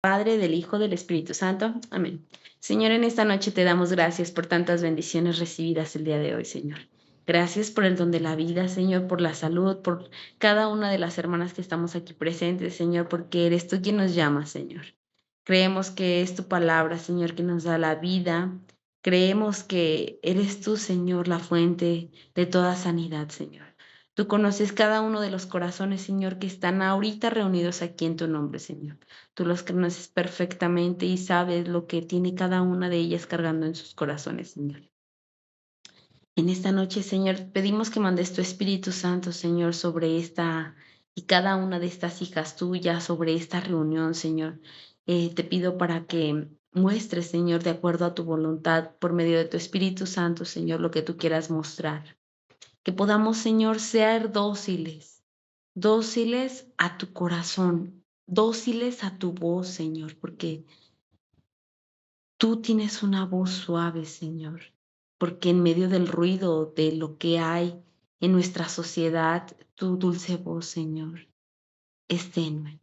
Padre, del Hijo, del Espíritu Santo. Amén. Señor, en esta noche te damos gracias por tantas bendiciones recibidas el día de hoy, Señor. Gracias por el don de la vida, Señor, por la salud, por cada una de las hermanas que estamos aquí presentes, Señor, porque eres tú quien nos llama, Señor. Creemos que es tu palabra, Señor, que nos da la vida. Creemos que eres tú, Señor, la fuente de toda sanidad, Señor. Tú conoces cada uno de los corazones, Señor, que están ahorita reunidos aquí en tu nombre, Señor. Tú los conoces perfectamente y sabes lo que tiene cada una de ellas cargando en sus corazones, Señor. En esta noche, Señor, pedimos que mandes tu Espíritu Santo, Señor, sobre esta y cada una de estas hijas tuyas, sobre esta reunión, Señor. Te pido para que muestres, Señor, de acuerdo a tu voluntad, por medio de tu Espíritu Santo, Señor, lo que tú quieras mostrar. Que podamos, Señor, ser dóciles, dóciles a tu corazón, dóciles a tu voz, Señor, porque tú tienes una voz suave, Señor, porque en medio del ruido de lo que hay en nuestra sociedad, tu dulce voz, Señor, es tenue.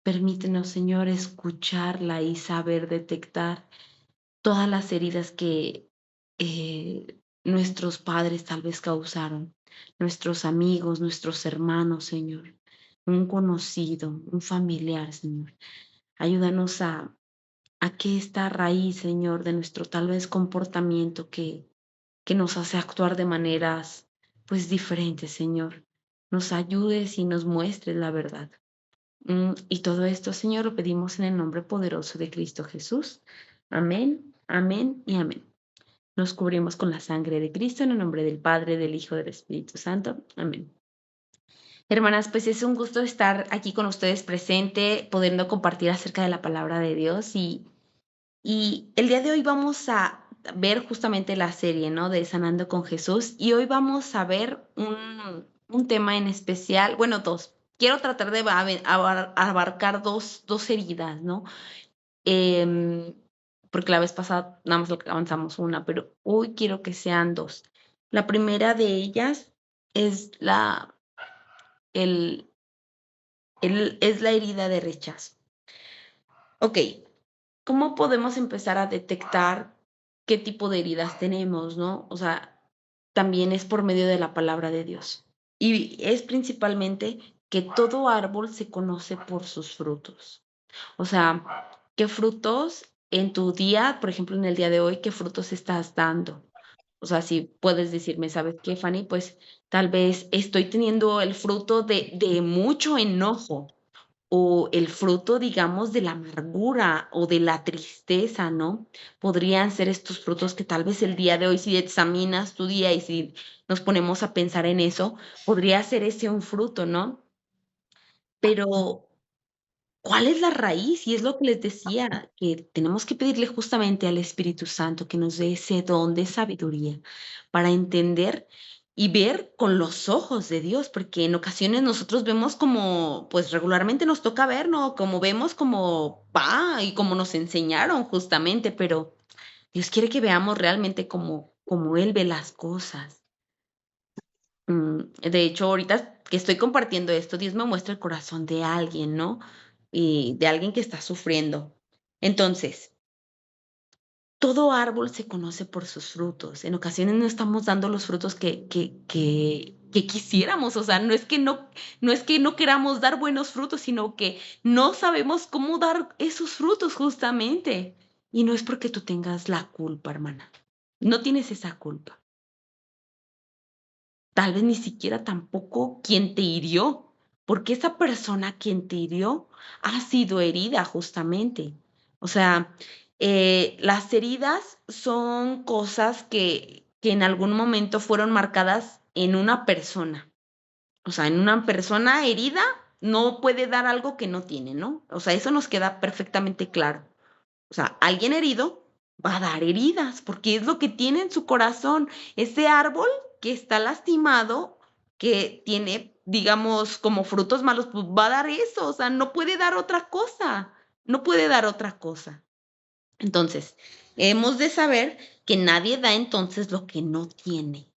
Permítenos, Señor, escucharla y saber detectar todas las heridas que nuestros padres tal vez causaron, nuestros amigos, nuestros hermanos, Señor, un conocido, un familiar, Señor. Ayúdanos a que esta raíz, Señor, de nuestro tal vez comportamiento que nos hace actuar de maneras pues diferentes, Señor, nos ayudes y nos muestres la verdad. Y todo esto, Señor, lo pedimos en el nombre poderoso de Cristo Jesús. Amén, amén y amén. Nos cubrimos con la sangre de Cristo en el nombre del Padre, del Hijo, del Espíritu Santo. Amén. Hermanas, pues es un gusto estar aquí con ustedes presente, pudiendo compartir acerca de la palabra de Dios y el día de hoy vamos a ver justamente la serie, ¿no? De Sanando con Jesús. Y hoy vamos a ver un tema en especial, bueno, dos. Quiero tratar de abarcar dos heridas, ¿no? Em, porque la vez pasada nada más avanzamos una, pero hoy quiero que sean dos. La primera de ellas es el, es la herida de rechazo. Ok, ¿cómo podemos empezar a detectar qué tipo de heridas tenemos, no? O sea, también es por medio de la palabra de Dios. Y es principalmente que todo árbol se conoce por sus frutos. O sea, ¿qué frutos en tu día, por ejemplo, en el día de hoy, qué frutos estás dando? O sea, si puedes decirme, ¿sabes qué, Fanny? Pues tal vez estoy teniendo el fruto de mucho enojo o el fruto, digamos, de la amargura o de la tristeza, ¿no? Podrían ser estos frutos que tal vez el día de hoy, si examinas tu día y si nos ponemos a pensar en eso, podría ser ese un fruto, ¿no? Pero, ¿cuál es la raíz? Y es lo que les decía, que tenemos que pedirle justamente al Espíritu Santo que nos dé ese don de sabiduría para entender y ver con los ojos de Dios, porque en ocasiones nosotros vemos como, pues regularmente nos toca ver, ¿no? Como vemos como va y como nos enseñaron justamente, pero Dios quiere que veamos realmente como Él ve las cosas. De hecho, ahorita que estoy compartiendo esto, Dios me muestra el corazón de alguien, ¿no? Y de alguien que está sufriendo. Entonces, todo árbol se conoce por sus frutos. En ocasiones no estamos dando los frutos que quisiéramos. O sea, no es que no queramos dar buenos frutos, sino que no sabemos cómo dar esos frutos justamente. Y no es porque tú tengas la culpa, hermana. No tienes esa culpa. Tal vez ni siquiera tampoco quien te hirió, porque esa persona quien te hirió ha sido herida justamente. O sea, las heridas son cosas que en algún momento fueron marcadas en una persona. O sea, en una persona herida no puede dar algo que no tiene, ¿no? O sea, eso nos queda perfectamente claro. O sea, alguien herido va a dar heridas porque es lo que tiene en su corazón. Ese árbol que está lastimado, que tiene, digamos, como frutos malos, pues va a dar eso. O sea, no puede dar otra cosa. No puede dar otra cosa. Entonces, hemos de saber que nadie da entonces lo que no tiene.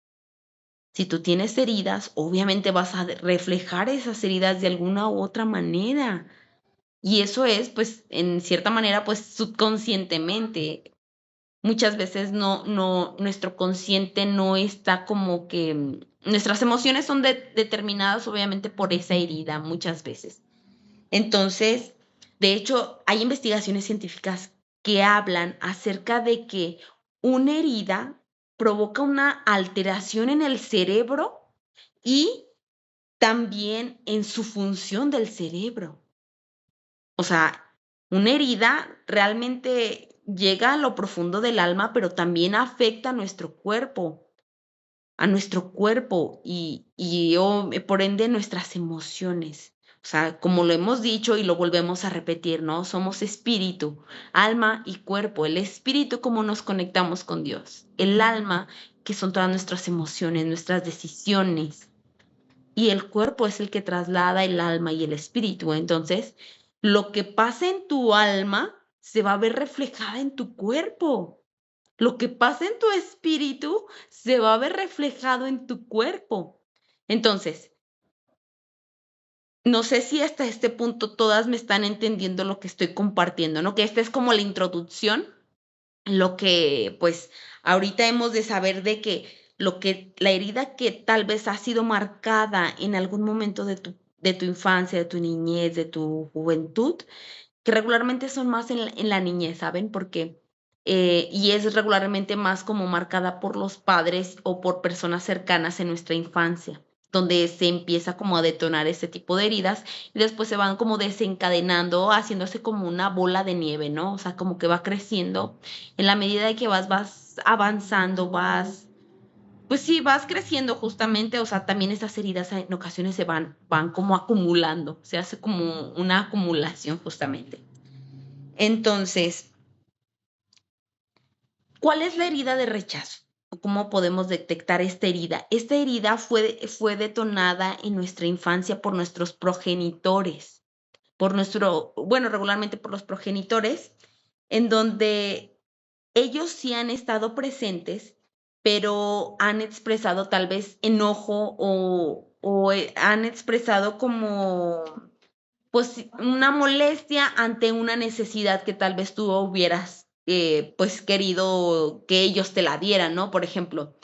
Si tú tienes heridas, obviamente vas a reflejar esas heridas de alguna u otra manera. Y eso es, pues, en cierta manera, pues, subconscientemente. Muchas veces nuestro consciente no está como que nuestras emociones son determinadas obviamente por esa herida muchas veces. Entonces, de hecho, hay investigaciones científicas que hablan acerca de que una herida provoca una alteración en el cerebro y también en su función del cerebro. O sea, una herida realmente llega a lo profundo del alma, pero también afecta a nuestro cuerpo y por ende nuestras emociones. O sea, como lo hemos dicho y lo volvemos a repetir, ¿no? Somos espíritu, alma y cuerpo. El espíritu, cómo nos conectamos con Dios. El alma, que son todas nuestras emociones, nuestras decisiones. Y el cuerpo es el que traslada el alma y el espíritu. Entonces, lo que pasa en tu alma se va a ver reflejada en tu cuerpo. Lo que pasa en tu espíritu se va a ver reflejado en tu cuerpo. Entonces, no sé si hasta este punto todas me están entendiendo lo que estoy compartiendo, ¿no? Que esta es como la introducción, lo que pues ahorita hemos de saber de que la herida que tal vez ha sido marcada en algún momento de tu infancia, de tu niñez, de tu juventud, que regularmente son más en la niñez, ¿saben? Porque, y es regularmente más como marcada por los padres o por personas cercanas en nuestra infancia, donde se empieza como a detonar este tipo de heridas y después se van como desencadenando, haciéndose como una bola de nieve, ¿no? O sea, como que va creciendo en la medida de que vas avanzando, pues sí, vas creciendo justamente, o sea, también estas heridas en ocasiones van como acumulando, se hace como una acumulación justamente. Entonces, ¿cuál es la herida de rechazo? ¿O cómo podemos detectar esta herida? Esta herida fue detonada en nuestra infancia por nuestros progenitores, bueno, regularmente por los progenitores, en donde ellos sí han estado presentes, pero han expresado tal vez enojo o han expresado como pues una molestia ante una necesidad que tal vez tú hubieras pues querido que ellos te la dieran, ¿no? Por ejemplo,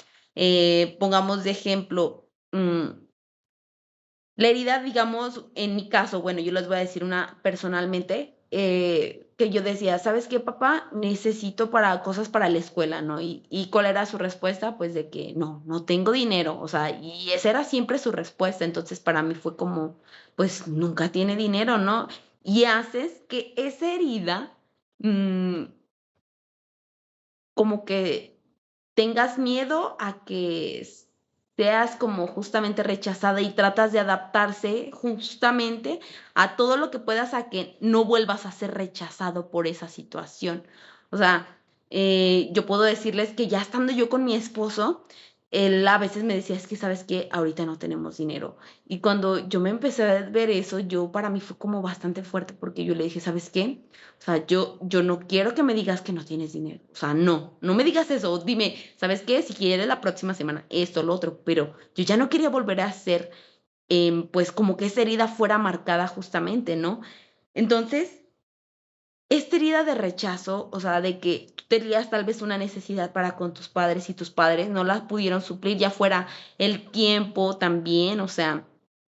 pongamos de ejemplo, la herida, digamos, en mi caso, bueno, yo les voy a decir una personalmente, que yo decía, ¿sabes qué, papá? Necesito para cosas para la escuela, ¿no? Y ¿cuál era su respuesta? Pues de que no tengo dinero, o sea, y esa era siempre su respuesta. Entonces para mí fue como, pues nunca tiene dinero, ¿no? Y haces que esa herida, mm, como que tengas miedo a que seas como justamente rechazada y tratas de adaptarse justamente a todo lo que puedas a que no vuelvas a ser rechazado por esa situación. O sea, yo puedo decirles que ya estando yo con mi esposo, él a veces me decía, es que sabes que ahorita no tenemos dinero. Y cuando yo me empecé a ver eso, yo para mí fue como bastante fuerte porque yo le dije, ¿sabes qué? O sea, yo no quiero que me digas que no tienes dinero. O sea, no me digas eso. Dime, ¿sabes qué? Si quieres la próxima semana, esto, lo otro. Pero yo ya no quería volver a hacer, pues como que esa herida fuera marcada justamente, ¿no? Entonces, esta herida de rechazo, o sea, de que tú tenías tal vez una necesidad para con tus padres y tus padres no la pudieron suplir, ya fuera el tiempo también, o sea,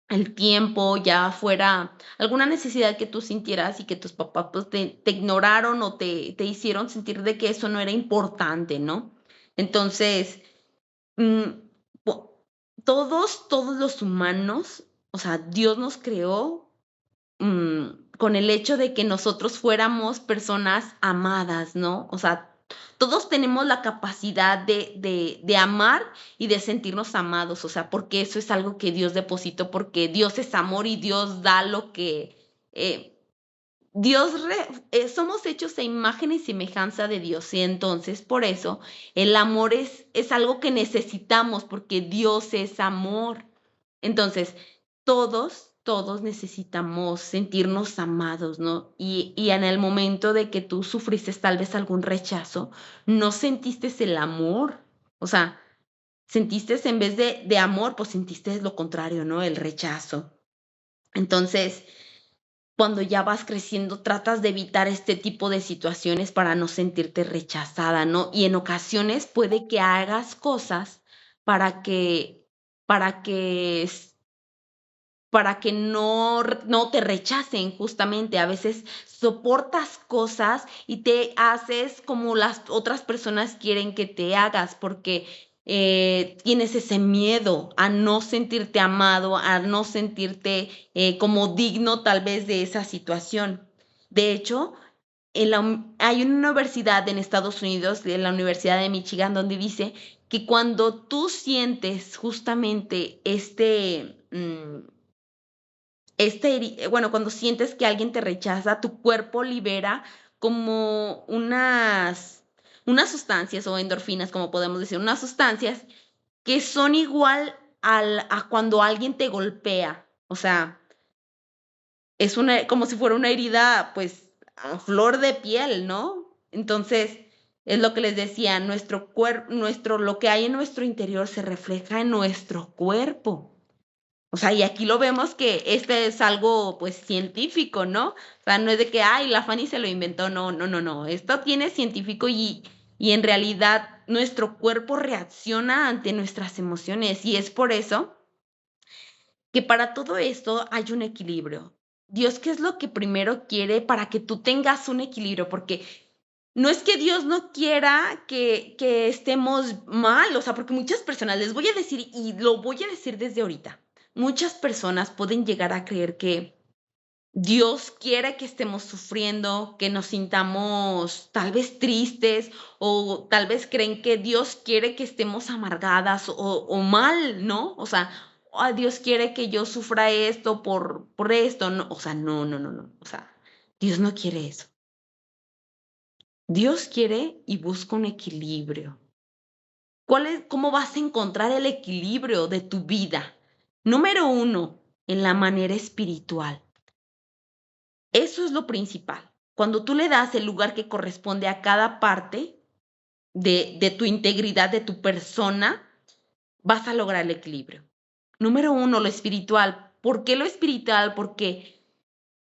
el tiempo, ya fuera alguna necesidad que tú sintieras y que tus papás pues, te ignoraron o te hicieron sentir de que eso no era importante, ¿no? Entonces, mm, po- todos los humanos, o sea, Dios nos creó con el hecho de que nosotros fuéramos personas amadas, ¿no? O sea, todos tenemos la capacidad de amar y de sentirnos amados, o sea, porque eso es algo que Dios depositó, porque Dios es amor y Dios da lo que... eh, somos hechos a imagen y semejanza de Dios y entonces por eso el amor es algo que necesitamos porque Dios es amor. Entonces, todos necesitamos sentirnos amados, ¿no? Y en el momento de que tú sufriste tal vez algún rechazo, no sentiste el amor, o sea, sentiste en vez de amor, pues sentiste lo contrario, ¿no? El rechazo. Entonces, cuando ya vas creciendo, tratas de evitar este tipo de situaciones para no sentirte rechazada, ¿no? Y en ocasiones puede que hagas cosas para que, para que, s- para que no te rechacen justamente. A veces soportas cosas y te haces como las otras personas quieren que te hagas porque tienes ese miedo a no sentirte amado, a no sentirte como digno tal vez de esa situación. De hecho, hay una universidad en Estados Unidos, de la Universidad de Michigan, donde dice que cuando tú sientes justamente bueno, cuando sientes que alguien te rechaza, tu cuerpo libera como unas sustancias o endorfinas, como podemos decir, unas sustancias que son igual a cuando alguien te golpea. O sea, como si fuera una herida, pues, a flor de piel, ¿no? Entonces, es lo que les decía, lo que hay en nuestro interior se refleja en nuestro cuerpo. O sea, y aquí lo vemos que este es algo, pues, científico, ¿no? O sea, no es de que, ay, la Fanny se lo inventó, no, no, no, no. Esto tiene científico y en realidad nuestro cuerpo reacciona ante nuestras emociones y es por eso que para todo esto hay un equilibrio. Dios, ¿qué es lo que primero quiere para que tú tengas un equilibrio? Porque no es que Dios no quiera que estemos mal, o sea, porque muchas personas, les voy a decir, y lo voy a decir desde ahorita, muchas personas pueden llegar a creer que Dios quiere que estemos sufriendo, que nos sintamos tal vez tristes o tal vez creen que Dios quiere que estemos amargadas o mal, ¿no? O sea, "Ah, Dios quiere que yo sufra esto por esto", no, o sea, no, no, no, no, o sea, Dios no quiere eso. Dios quiere y busca un equilibrio. ¿Cómo vas a encontrar el equilibrio de tu vida? Número uno, en la manera espiritual. Eso es lo principal. Cuando tú le das el lugar que corresponde a cada parte de tu integridad, de tu persona, vas a lograr el equilibrio. Número uno, lo espiritual. ¿Por qué lo espiritual? Porque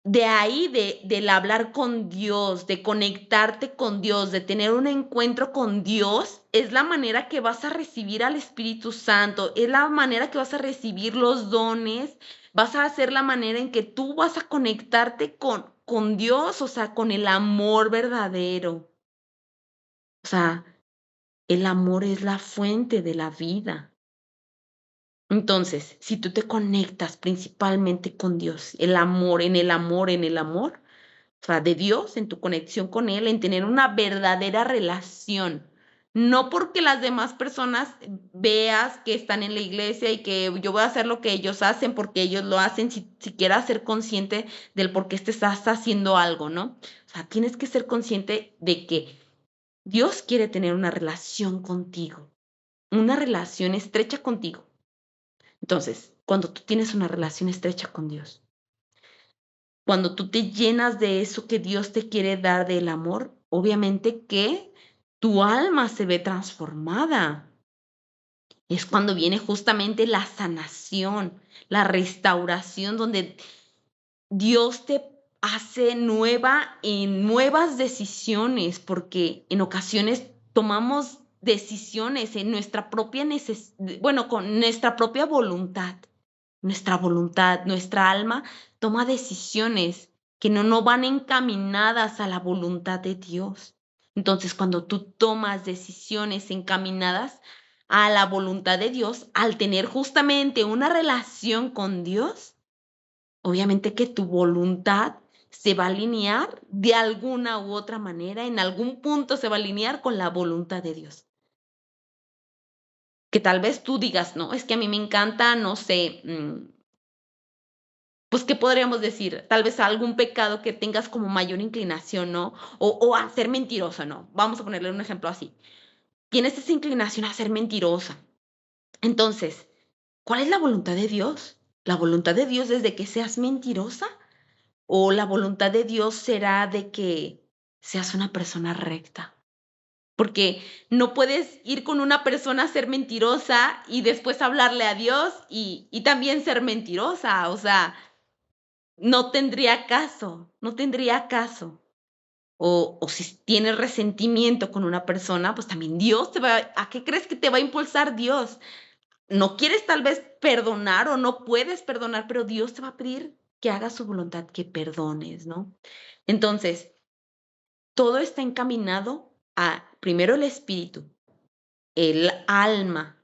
de ahí, del hablar con Dios, de conectarte con Dios, de tener un encuentro con Dios, es la manera que vas a recibir al Espíritu Santo, es la manera que vas a recibir los dones, vas a hacer la manera en que tú vas a conectarte con Dios, o sea, con el amor verdadero. O sea, el amor es la fuente de la vida. Entonces, si tú te conectas principalmente con Dios, en el amor, o sea, de Dios, en tu conexión con Él, en tener una verdadera relación. No porque las demás personas veas que están en la iglesia y que yo voy a hacer lo que ellos hacen porque ellos lo hacen, si siquiera ser consciente del por qué estás haciendo algo, ¿no? O sea, tienes que ser consciente de que Dios quiere tener una relación contigo, una relación estrecha contigo. Entonces, cuando tú tienes una relación estrecha con Dios, cuando tú te llenas de eso que Dios te quiere dar del amor, obviamente que tu alma se ve transformada. Es cuando viene justamente la sanación, la restauración, donde Dios te hace nueva en nuevas decisiones, porque en ocasiones tomamos decisiones en nuestra propia bueno, con nuestra propia voluntad. Nuestra voluntad, nuestra alma toma decisiones que no van encaminadas a la voluntad de Dios. Entonces, cuando tú tomas decisiones encaminadas a la voluntad de Dios, al tener justamente una relación con Dios, obviamente que tu voluntad se va a alinear de alguna u otra manera, en algún punto se va a alinear con la voluntad de Dios. Que tal vez tú digas, no, es que a mí me encanta, no sé, pues, ¿qué podríamos decir? Tal vez algún pecado que tengas como mayor inclinación, ¿no? O a ser mentiroso, ¿no? Vamos a ponerle un ejemplo así. Tienes esa inclinación a ser mentirosa. Entonces, ¿cuál es la voluntad de Dios? ¿La voluntad de Dios es de que seas mentirosa? ¿O la voluntad de Dios será de que seas una persona recta? Porque no puedes ir con una persona a ser mentirosa y después hablarle a Dios y también ser mentirosa. O sea, no tendría caso, no tendría caso. O si tienes resentimiento con una persona, pues también Dios te va, ¿a qué crees que te va a impulsar Dios? No quieres tal vez perdonar o no puedes perdonar, pero Dios te va a pedir que hagas su voluntad, que perdones, ¿no? Entonces, todo está encaminado a primero el espíritu, el alma,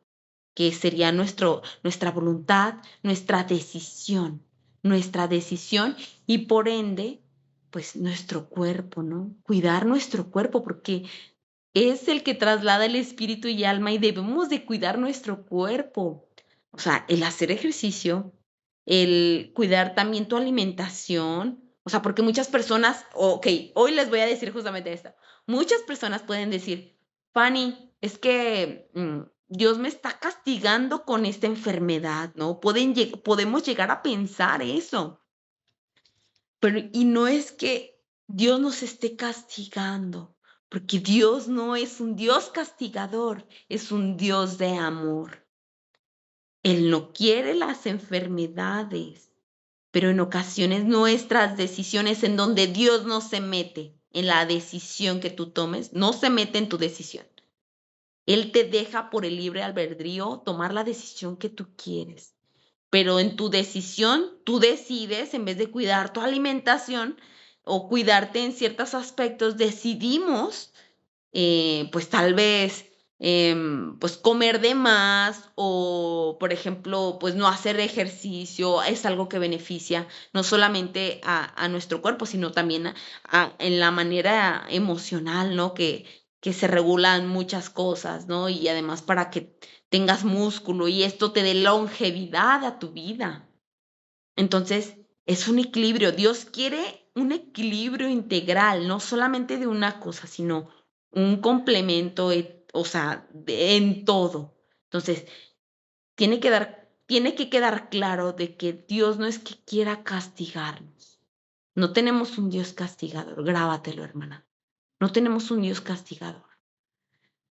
que sería nuestra voluntad, nuestra decisión y por ende, pues nuestro cuerpo, ¿no? Cuidar nuestro cuerpo porque es el que traslada el espíritu y alma y debemos de cuidar nuestro cuerpo. O sea, el hacer ejercicio, el cuidar también tu alimentación. O sea, porque muchas personas, ok, hoy les voy a decir justamente esto. Muchas personas pueden decir, Fanny, es que Dios me está castigando con esta enfermedad, ¿no? Podemos llegar a pensar eso. Pero, y no es que Dios nos esté castigando, porque Dios no es un Dios castigador, es un Dios de amor. Él no quiere las enfermedades, pero en ocasiones nuestras decisiones en donde Dios no se mete en la decisión que tú tomes, no se mete en tu decisión. Él te deja por el libre albedrío tomar la decisión que tú quieres. Pero en tu decisión, tú decides, en vez de cuidar tu alimentación o cuidarte en ciertos aspectos, decidimos, pues tal vez, pues comer de más o, por ejemplo, pues no hacer ejercicio, es algo que beneficia no solamente a nuestro cuerpo, sino también en la manera emocional, ¿no? Que se regulan muchas cosas, ¿no? Y además para que tengas músculo y esto te dé longevidad a tu vida. Entonces, es un equilibrio. Dios quiere un equilibrio integral, no solamente de una cosa, sino un complemento, o sea, en todo. Entonces, tiene que quedar claro de que Dios no es que quiera castigarnos. No tenemos un Dios castigador, grábatelo, hermana. No tenemos un Dios castigador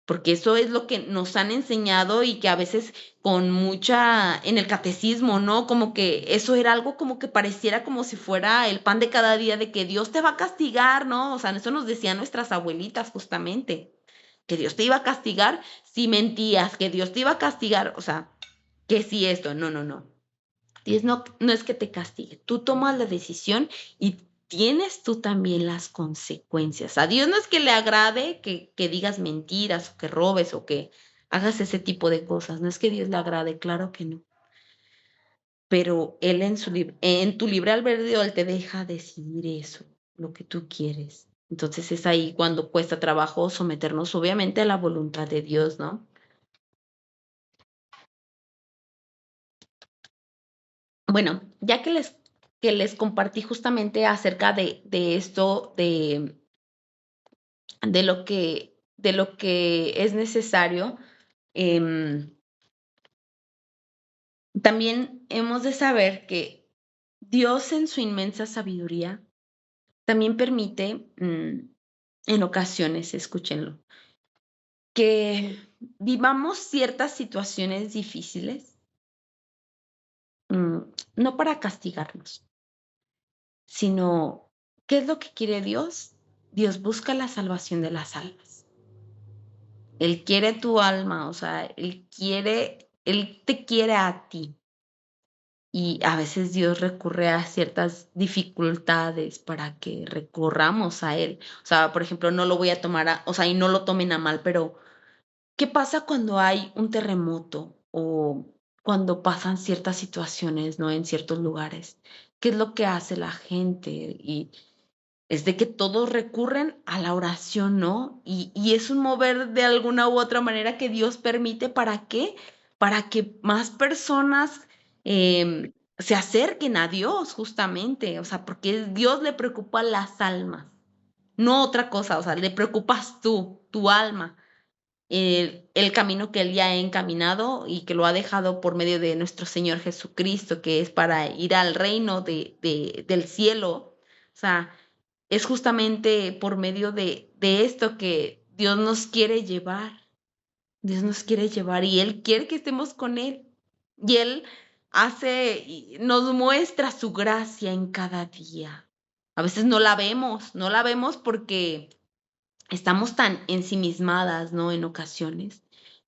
porque eso es lo que nos han enseñado y que a veces con mucha, en el catecismo, ¿no? Como que eso era algo como que pareciera como si fuera el pan de cada día de que Dios te va a castigar, ¿no? O sea, eso nos decían nuestras abuelitas justamente, que Dios te iba a castigar si mentías, que Dios te iba a castigar, o sea, que si esto, no, no, no. Dios no es que te castigue, tú tomas la decisión y tienes tú también las consecuencias. A Dios no es que le agrade que digas mentiras o que robes o que hagas ese tipo de cosas, no es que Dios le agrade, claro que no. Pero Él en tu libre albedrío, Él te deja decidir eso, lo que tú quieres. Entonces es ahí cuando cuesta trabajo someternos obviamente a la voluntad de Dios, ¿no? Bueno, ya que les compartí justamente acerca de esto, de lo que es necesario, em, también hemos de saber que Dios en su inmensa sabiduría también permite, en ocasiones, escúchenlo, que vivamos ciertas situaciones difíciles, mm, no para castigarnos, sino, ¿qué es lo que quiere Dios? Dios busca la salvación de las almas. Él quiere tu alma, o sea, Él te quiere a ti. Y a veces Dios recurre a ciertas dificultades para que recurramos a Él. O sea, por ejemplo, no lo voy a tomar o sea, y no lo tomen a mal, pero ¿qué pasa cuando hay un terremoto o cuando pasan ciertas situaciones, ¿no? En ciertos lugares. ¿Qué es lo que hace la gente? Y es de que todos recurren a la oración, ¿no? Y es un mover de alguna u otra manera que Dios permite. ¿Para qué? Para que más personas se acerquen a Dios, justamente. O sea, porque Dios le preocupa las almas, no otra cosa. O sea, le preocupas tú, tu alma, el camino que Él ya ha encaminado y que lo ha dejado por medio de nuestro Señor Jesucristo, que es para ir al reino del cielo. O sea, es justamente por medio de esto que Dios nos quiere llevar. Dios nos quiere llevar y Él quiere que estemos con Él. Y Él nos muestra su gracia en cada día. A veces no la vemos porque estamos tan ensimismadas, ¿no? En ocasiones,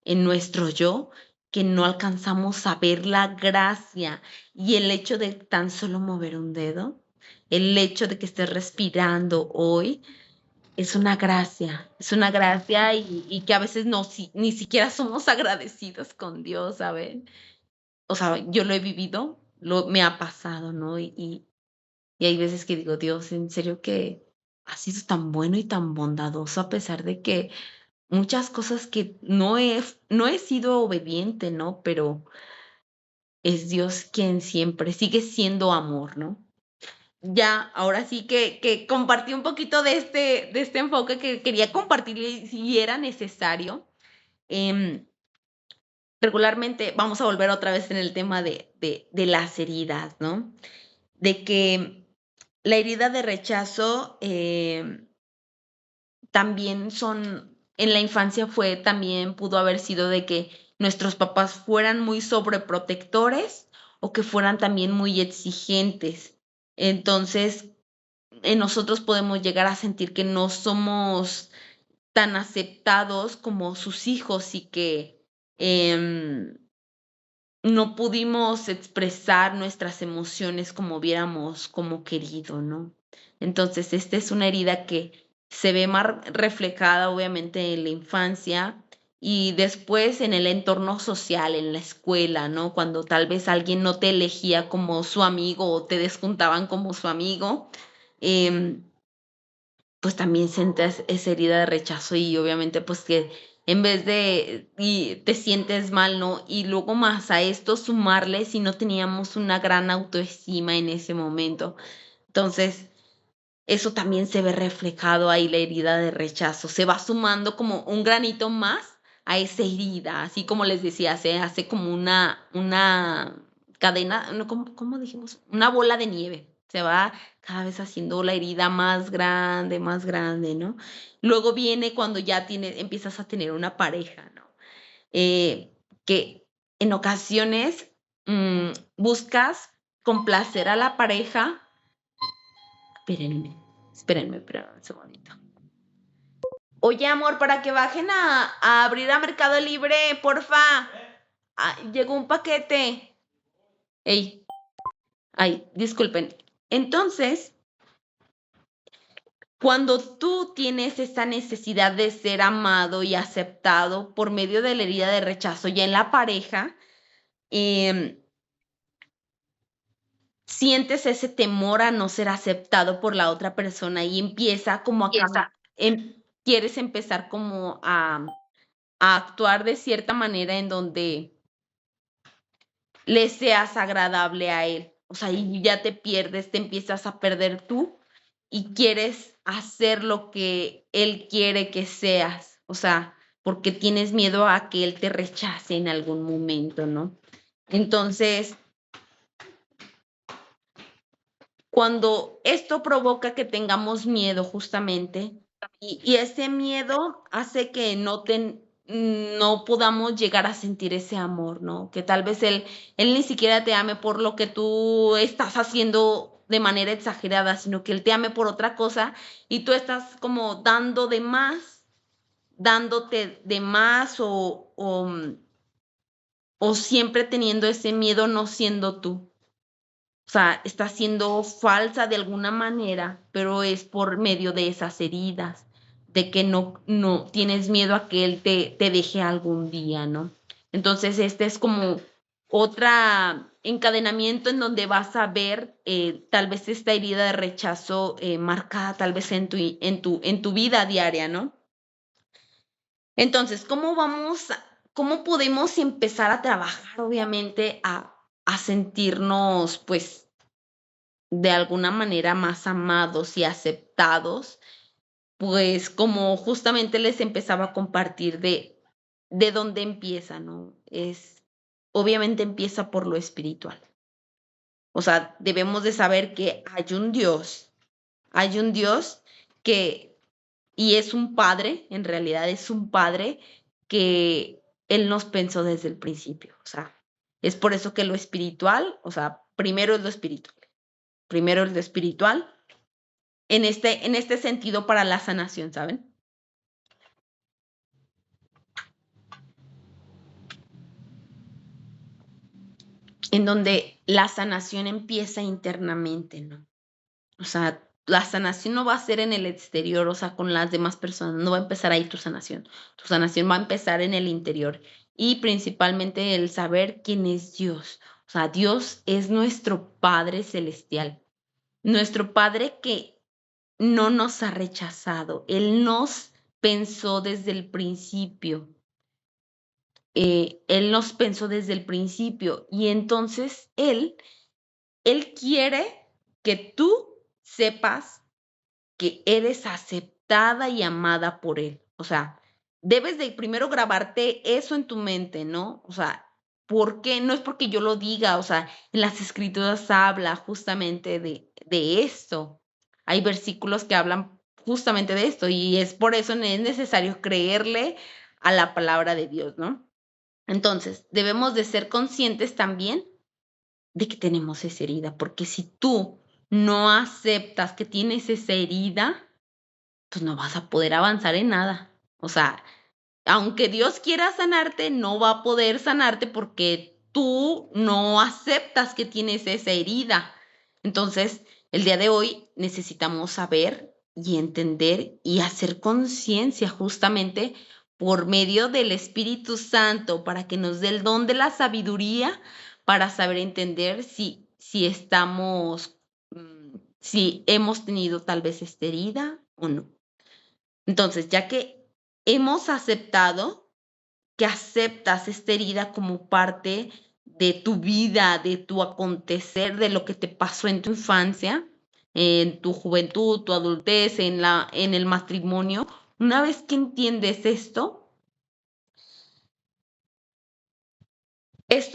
en nuestro yo, que no alcanzamos a ver la gracia y el hecho de tan solo mover un dedo, el hecho de que estés respirando hoy, es una gracia y que a veces no, ni siquiera somos agradecidos con Dios, ¿saben? O sea, yo lo he vivido, me ha pasado, ¿no? Y hay veces que digo, Dios, en serio que has sido tan bueno y tan bondadoso a pesar de que muchas cosas que no he sido obediente, ¿no? Pero es Dios quien siempre sigue siendo amor, ¿no? Ya, ahora sí que compartí un poquito de este enfoque que quería compartir si era necesario. Em, Regularmente vamos a volver otra vez en el tema de las heridas, ¿no? De que la herida de rechazo también en la infancia también pudo haber sido de que nuestros papás fueran muy sobreprotectores o que fueran también muy exigentes. Entonces, en nosotros podemos llegar a sentir que no somos tan aceptados como sus hijos y que em, no pudimos expresar nuestras emociones como hubiéramos como querido, ¿no? Entonces, esta es una herida que se ve más reflejada obviamente en la infancia y después en el entorno social, en la escuela, ¿no? Cuando tal vez alguien no te elegía como su amigo o te desjuntaban como su amigo, em, pues también sientes esa herida de rechazo y obviamente pues que en vez de y te sientes mal, ¿no? Y luego más a esto sumarle si no teníamos una gran autoestima en ese momento. Entonces, eso también se ve reflejado ahí la herida de rechazo. Se va sumando como un granito más a esa herida, así como les decía, se hace como una cadena, no, ¿cómo dijimos? Una bola de nieve. Se va cada vez haciendo la herida más grande, ¿no? Luego viene cuando ya empiezas a tener una pareja, ¿no? Que en ocasiones buscas complacer a la pareja. Espérenme un segundito. Oye, amor, para que bajen a abrir a Mercado Libre, porfa. Llegó un paquete. Ey, ay, disculpen. Entonces, cuando tú tienes esa necesidad de ser amado y aceptado por medio de la herida de rechazo ya en la pareja, em, sientes ese temor a no ser aceptado por la otra persona y empieza como quieres empezar como a actuar de cierta manera en donde le seas agradable a él. O sea, y ya te pierdes, te empiezas a perder tú y quieres hacer lo que él quiere que seas. O sea, porque tienes miedo a que él te rechace en algún momento, ¿no? Entonces, cuando esto provoca que tengamos miedo justamente, y ese miedo hace que no podamos llegar a sentir ese amor, ¿no? Que tal vez él ni siquiera te ame por lo que tú estás haciendo de manera exagerada, sino que él te ame por otra cosa y tú estás como dándote de más o siempre teniendo ese miedo no siendo tú. O sea, está siendo falsa de alguna manera, pero es por medio de esas heridas, de que no tienes miedo a que él te deje algún día, ¿no? Entonces, este es como otra encadenamiento en donde vas a ver tal vez esta herida de rechazo marcada tal vez en tu vida diaria, ¿no? Entonces, cómo podemos empezar a trabajar, obviamente, a sentirnos, pues, de alguna manera más amados y aceptados, pues como justamente les empezaba a compartir de dónde empieza, ¿no? Obviamente empieza por lo espiritual. O sea, debemos de saber que hay un Dios que, y es un padre, en realidad es un padre que Él nos pensó desde el principio. O sea, Es por eso que lo espiritual, o sea, primero es lo espiritual. Primero es lo espiritual en este sentido para la sanación, ¿saben? En donde la sanación empieza internamente, ¿no? O sea, la sanación no va a ser en el exterior, o sea, con las demás personas, no va a empezar ahí tu sanación. Tu sanación va a empezar en el interior y principalmente el saber quién es Dios. O sea, Dios es nuestro Padre celestial, nuestro Padre que no nos ha rechazado, Él nos pensó desde el principio. Él nos pensó desde el principio y entonces Él quiere que tú sepas que eres aceptada y amada por Él. O sea, debes de primero grabarte eso en tu mente, ¿no? O sea, ¿por qué? No es porque yo lo diga, o sea, en las escrituras habla justamente de esto. Hay versículos que hablan justamente de esto y es por eso es necesario creerle a la palabra de Dios, ¿no? Entonces, debemos de ser conscientes también de que tenemos esa herida, porque si tú no aceptas que tienes esa herida, pues no vas a poder avanzar en nada. O sea, aunque Dios quiera sanarte, no va a poder sanarte porque tú no aceptas que tienes esa herida. Entonces, el día de hoy necesitamos saber y entender y hacer conciencia justamente por medio del Espíritu Santo para que nos dé el don de la sabiduría para saber entender si estamos, si hemos tenido tal vez esta herida o no. Entonces, ya que hemos aceptado, que aceptas esta herida como parte de tu vida, de tu acontecer, de lo que te pasó en tu infancia, en tu juventud, tu adultez, en el matrimonio, una vez que entiendes esto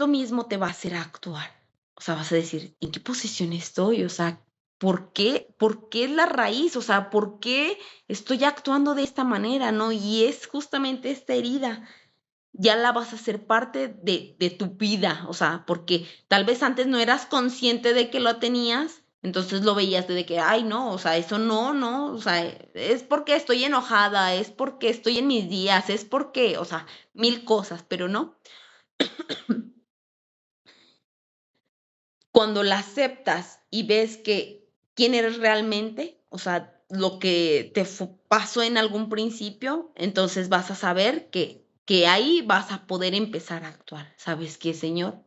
mismo te va a hacer actuar. O sea, vas a decir, ¿en qué posición estoy? O sea, ¿por qué? ¿Por qué es la raíz? O sea, ¿por qué estoy actuando de esta manera? ¿No? Y es justamente esta herida. Ya la vas a hacer parte de tu vida, o sea, porque tal vez antes no eras consciente de que lo tenías, entonces lo veías de que, ay, no, o sea, eso no, no, o sea, es porque estoy enojada, es porque estoy en mis días, es porque, o sea, mil cosas, pero no. Cuando la aceptas y ves que quién eres realmente, o sea, lo que te pasó en algún principio, entonces vas a saber que ahí vas a poder empezar a actuar. ¿Sabes qué, Señor?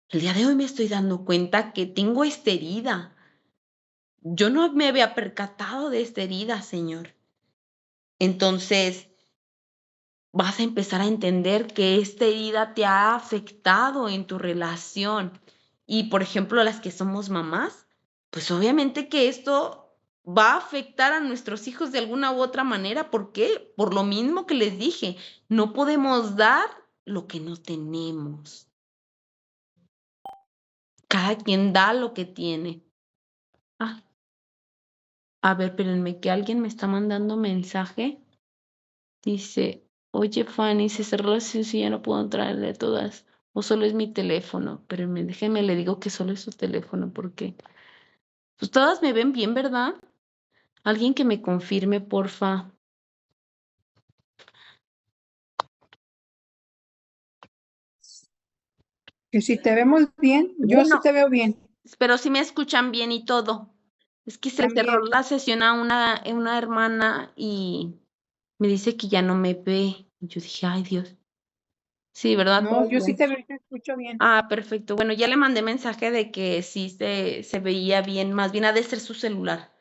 El día de hoy me estoy dando cuenta que tengo esta herida. Yo no me había percatado de esta herida, Señor. Entonces vas a empezar a entender que esta herida te ha afectado en tu relación. Y, por ejemplo, las que somos mamás, pues obviamente que esto va a afectar a nuestros hijos de alguna u otra manera. ¿Por qué? Por lo mismo que les dije, no podemos dar lo que no tenemos. Cada quien da lo que tiene. Ah, a ver, espérenme, que alguien me está mandando mensaje. Dice, oye Fanny, se cerró la sesión y ya no puedo entrarle a todas. O solo es mi teléfono. Pero déjeme, le digo que solo es su teléfono porque pues todas me ven bien, ¿verdad? Alguien que me confirme, porfa. Que si te vemos bien, yo sí Bueno, te veo bien. pero si me escuchan bien y todo. Es que se cerró También. la sesión a una hermana y me dice que ya no me ve. Y yo dije, ay Dios. Sí, ¿verdad? No, Todas yo sí bien. te veo y te escucho bien. Ah, perfecto. Bueno, ya le mandé mensaje de que sí se veía bien, más bien ha de ser su celular.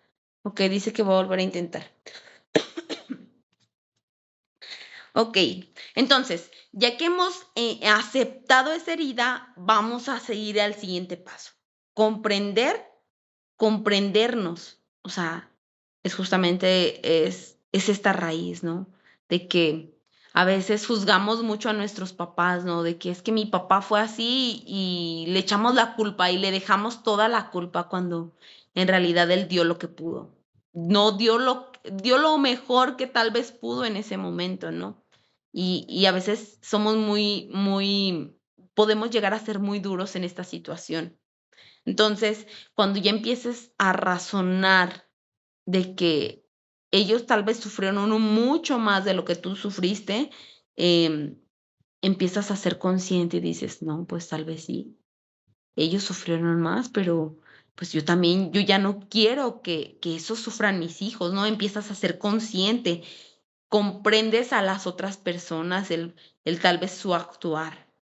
Ok, dice que va a volver a intentar. Ok, entonces, ya que hemos aceptado esa herida, vamos a seguir al siguiente paso. Comprender, comprendernos. O sea, es justamente es esta raíz, ¿no? De que a veces juzgamos mucho a nuestros papás, ¿no? De que es que mi papá fue así y le echamos la culpa y le dejamos toda la culpa cuando en realidad él dio lo que pudo. No dio lo mejor que tal vez pudo en ese momento, ¿no? Y a veces somos muy podemos llegar a ser muy duros en esta situación. Entonces, cuando ya empieces a razonar de que ellos tal vez sufrieron mucho más de lo que tú sufriste, empiezas a ser consciente y dices, no, pues tal vez sí, ellos sufrieron más, pero pues yo también, yo ya no quiero que eso sufran mis hijos, ¿no? Empiezas a ser consciente, comprendes a las otras personas, el tal vez su actuar.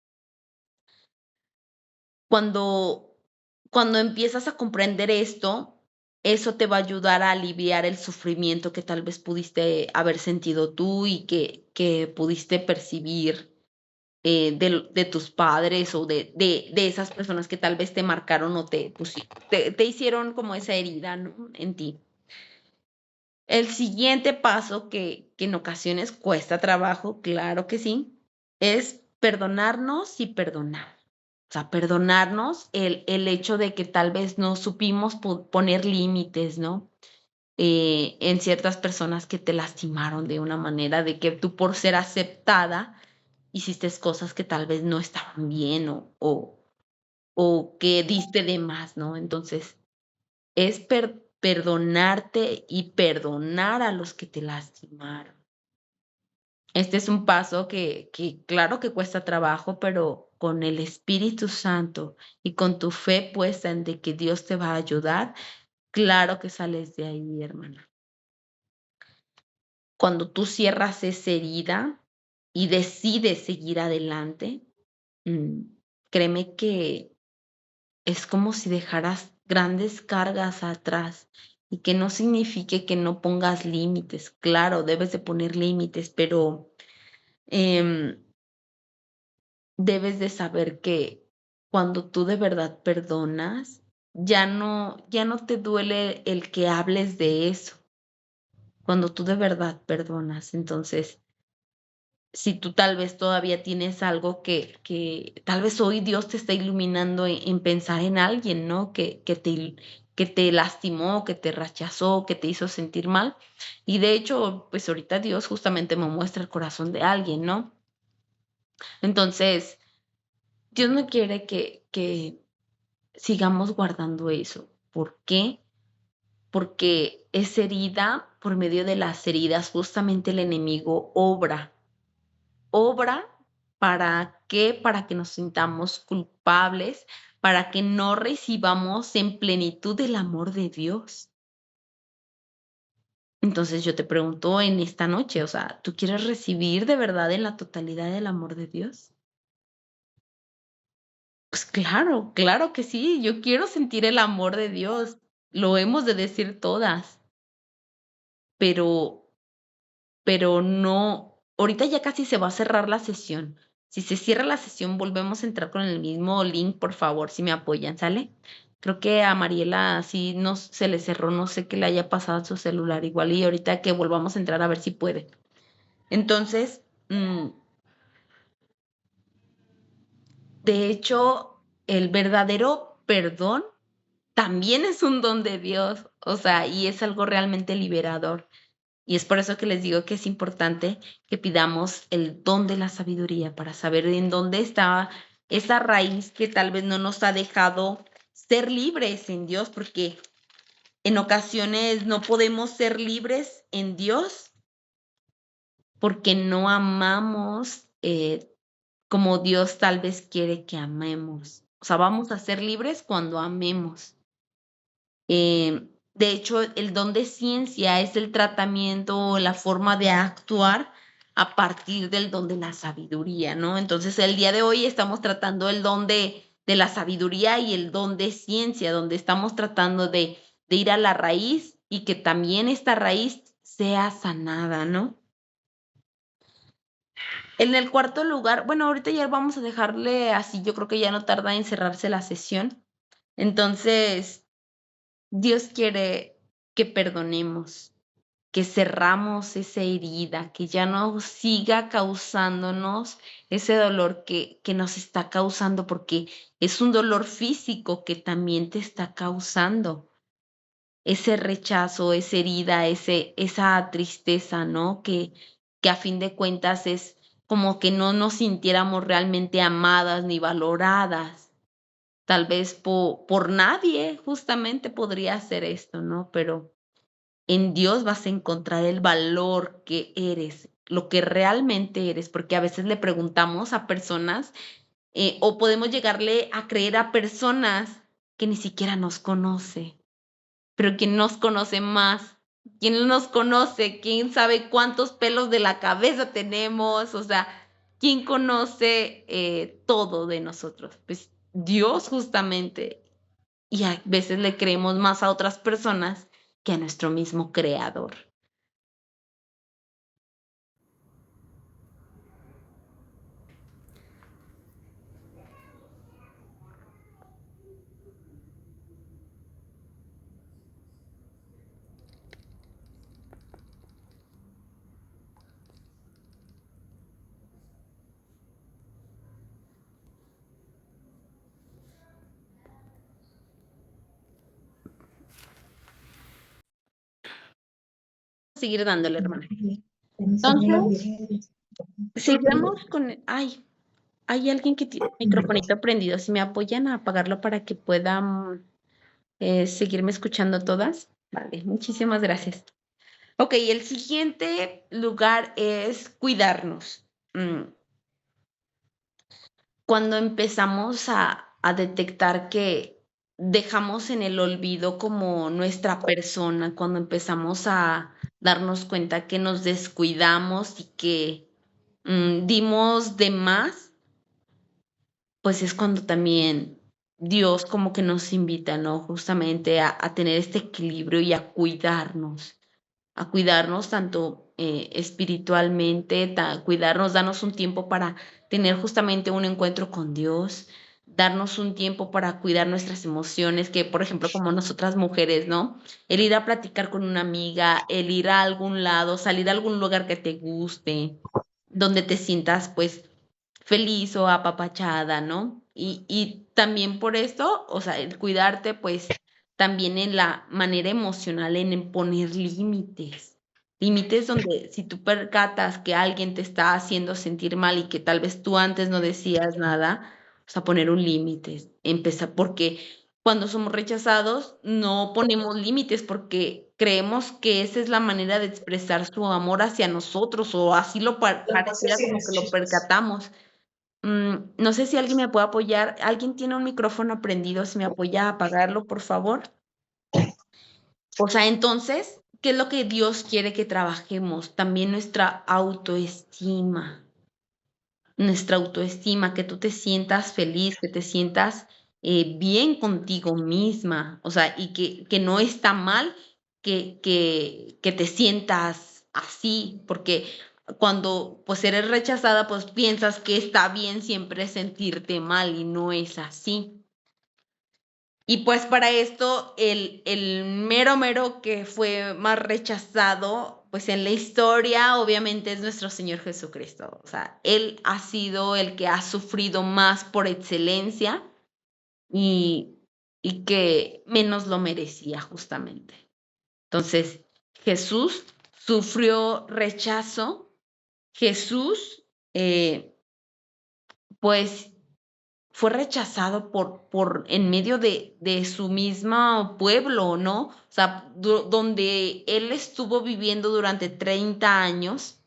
Cuando, cuando empiezas a comprender esto, eso te va a ayudar a aliviar el sufrimiento que tal vez pudiste haber sentido tú y que pudiste percibir de tus padres o de esas personas que tal vez te marcaron o te hicieron como esa herida, ¿no? En ti. El siguiente paso que en ocasiones cuesta trabajo, claro que sí, es perdonarnos y perdonar. O sea, perdonarnos el hecho de que tal vez no supimos poner límites, ¿no? En ciertas personas que te lastimaron de una manera, de que tú por ser aceptada hiciste cosas que tal vez no estaban bien o que diste de más, ¿no? Entonces, es perdonarte y perdonar a los que te lastimaron. Este es un paso que claro que cuesta trabajo, pero con el Espíritu Santo y con tu fe puesta en de que Dios te va a ayudar, claro que sales de ahí, hermana. Cuando tú cierras esa herida y decides seguir adelante, mm, créeme que es como si dejaras grandes cargas atrás y que no signifique que no pongas límites. Claro, debes de poner límites, pero em, debes de saber que cuando tú de verdad perdonas, ya no te duele el que hables de eso. Cuando tú de verdad perdonas, entonces, si tú tal vez todavía tienes algo que tal vez hoy Dios te está iluminando en pensar en alguien, ¿no? Que te lastimó, que te rechazó, que te hizo sentir mal. Y de hecho, pues ahorita Dios justamente me muestra el corazón de alguien, ¿no? Entonces, Dios no quiere que sigamos guardando eso. ¿Por qué? Porque es herida, por medio de las heridas, justamente el enemigo obra ¿para qué? Para que nos sintamos culpables, para que no recibamos en plenitud el amor de Dios. Entonces yo te pregunto en esta noche, o sea, ¿tú quieres recibir de verdad en la totalidad el amor de Dios? Pues claro, claro que sí, yo quiero sentir el amor de Dios, lo hemos de decir todas, pero no, ahorita ya casi se va a cerrar la sesión. Si se cierra la sesión, volvemos a entrar con el mismo link, por favor, si me apoyan, ¿sale? Creo que a Mariela sí no se le cerró, no sé qué le haya pasado a su celular igual y ahorita que volvamos a entrar a ver si puede. Entonces, de hecho, el verdadero perdón también es un don de Dios, o sea, y es algo realmente liberador. Y es por eso que les digo que es importante que pidamos el don de la sabiduría para saber en dónde está esa raíz que tal vez no nos ha dejado ser libres en Dios, porque en ocasiones no podemos ser libres en Dios porque no amamos como Dios tal vez quiere que amemos. O sea, vamos a ser libres cuando amemos. De hecho, el don de ciencia es el tratamiento o la forma de actuar a partir del don de la sabiduría, ¿no? Entonces, el día de hoy estamos tratando el don de la sabiduría y el don de ciencia, donde estamos tratando de ir a la raíz y que también esta raíz sea sanada, ¿no? En el cuarto lugar, bueno, ahorita ya vamos a dejarle así, yo creo que ya no tarda en cerrarse la sesión. Entonces, Dios quiere que perdonemos, que cerramos esa herida, que ya no siga causándonos ese dolor que nos está causando, porque es un dolor físico que también te está causando ese rechazo, esa herida, esa tristeza, ¿no? Que a fin de cuentas es como que no nos sintiéramos realmente amadas ni valoradas. Tal vez por nadie justamente podría hacer esto, ¿no? Pero en Dios vas a encontrar el valor que eres, lo que realmente eres, porque a veces le preguntamos a personas o podemos llegarle a creer a personas que ni siquiera nos conoce, pero quien nos conoce más, quién nos conoce, quién sabe cuántos pelos de la cabeza tenemos, o sea, quién conoce todo de nosotros. Pues Dios justamente, y a veces le creemos más a otras personas que a nuestro mismo creador. Seguir dándole, hermana. Entonces, sigamos con... Ay, hay alguien que tiene el microfonito prendido. Si me apoyan a apagarlo para que puedan seguirme escuchando todas. Vale, muchísimas gracias. Ok, el siguiente lugar es cuidarnos. Cuando empezamos a detectar que dejamos en el olvido como nuestra persona, cuando empezamos a darnos cuenta que nos descuidamos y que dimos de más, pues es cuando también Dios como que nos invita, ¿no? Justamente a tener este equilibrio y a cuidarnos tanto espiritualmente, cuidarnos, darnos un tiempo para tener justamente un encuentro con Dios, darnos un tiempo para cuidar nuestras emociones, que por ejemplo como nosotras mujeres, ¿no? El ir a platicar con una amiga, el ir a algún lado, salir a algún lugar que te guste, donde te sientas pues feliz o apapachada, ¿no? Y también por esto, o sea, el cuidarte, pues también en la manera emocional, en poner límites. Límites donde si tú percatas que alguien te está haciendo sentir mal y que tal vez tú antes no decías nada, o sea, poner un límite, empezar, porque cuando somos rechazados no ponemos límites porque creemos que esa es la manera de expresar su amor hacia nosotros o así lo pareciera como que lo percatamos. No sé si alguien me puede apoyar. ¿Alguien tiene un micrófono prendido? Si me apoya a apagarlo, por favor. O sea, entonces, ¿qué es lo que Dios quiere que trabajemos? También nuestra autoestima, que tú te sientas feliz, que te sientas bien contigo misma, o sea, y que no está mal que te sientas así, porque cuando pues eres rechazada, pues piensas que está bien siempre sentirte mal y no es así. Y pues para esto, el mero mero que fue más rechazado, pues en la historia, obviamente es nuestro Señor Jesucristo. O sea, Él ha sido el que ha sufrido más por excelencia y, y que menos lo merecía justamente. Entonces, Jesús sufrió rechazo. Jesús, pues fue rechazado por en medio de su mismo pueblo, ¿no? O sea, donde él estuvo viviendo durante 30 años.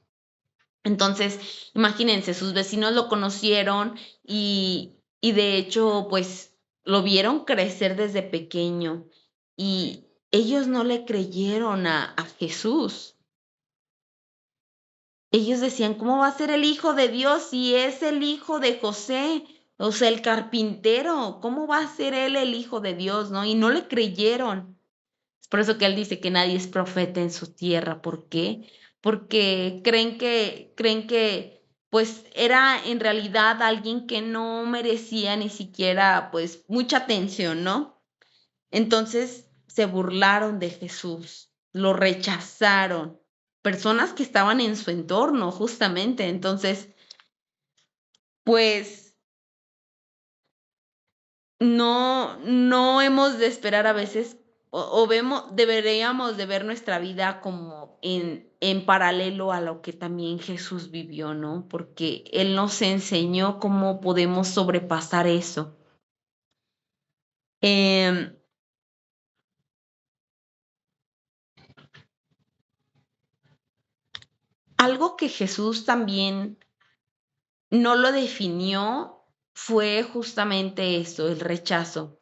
Entonces, imagínense, sus vecinos lo conocieron y de hecho, pues lo vieron crecer desde pequeño y ellos no le creyeron a Jesús. Ellos decían, ¿cómo va a ser el hijo de Dios si es el hijo de José? O sea, el carpintero, ¿cómo va a ser él el hijo de Dios, no? Y no le creyeron. Es por eso que él dice que nadie es profeta en su tierra. ¿Por qué? Porque creen que, pues, era en realidad alguien que no merecía ni siquiera, pues, mucha atención, ¿no? Entonces se burlaron de Jesús, lo rechazaron, personas que estaban en su entorno, justamente. Entonces, pues no hemos de esperar a veces deberíamos de ver nuestra vida como en paralelo a lo que también Jesús vivió, ¿no? Porque Él nos enseñó cómo podemos sobrepasar eso. Em, Algo que Jesús también no lo definió fue justamente eso, el rechazo,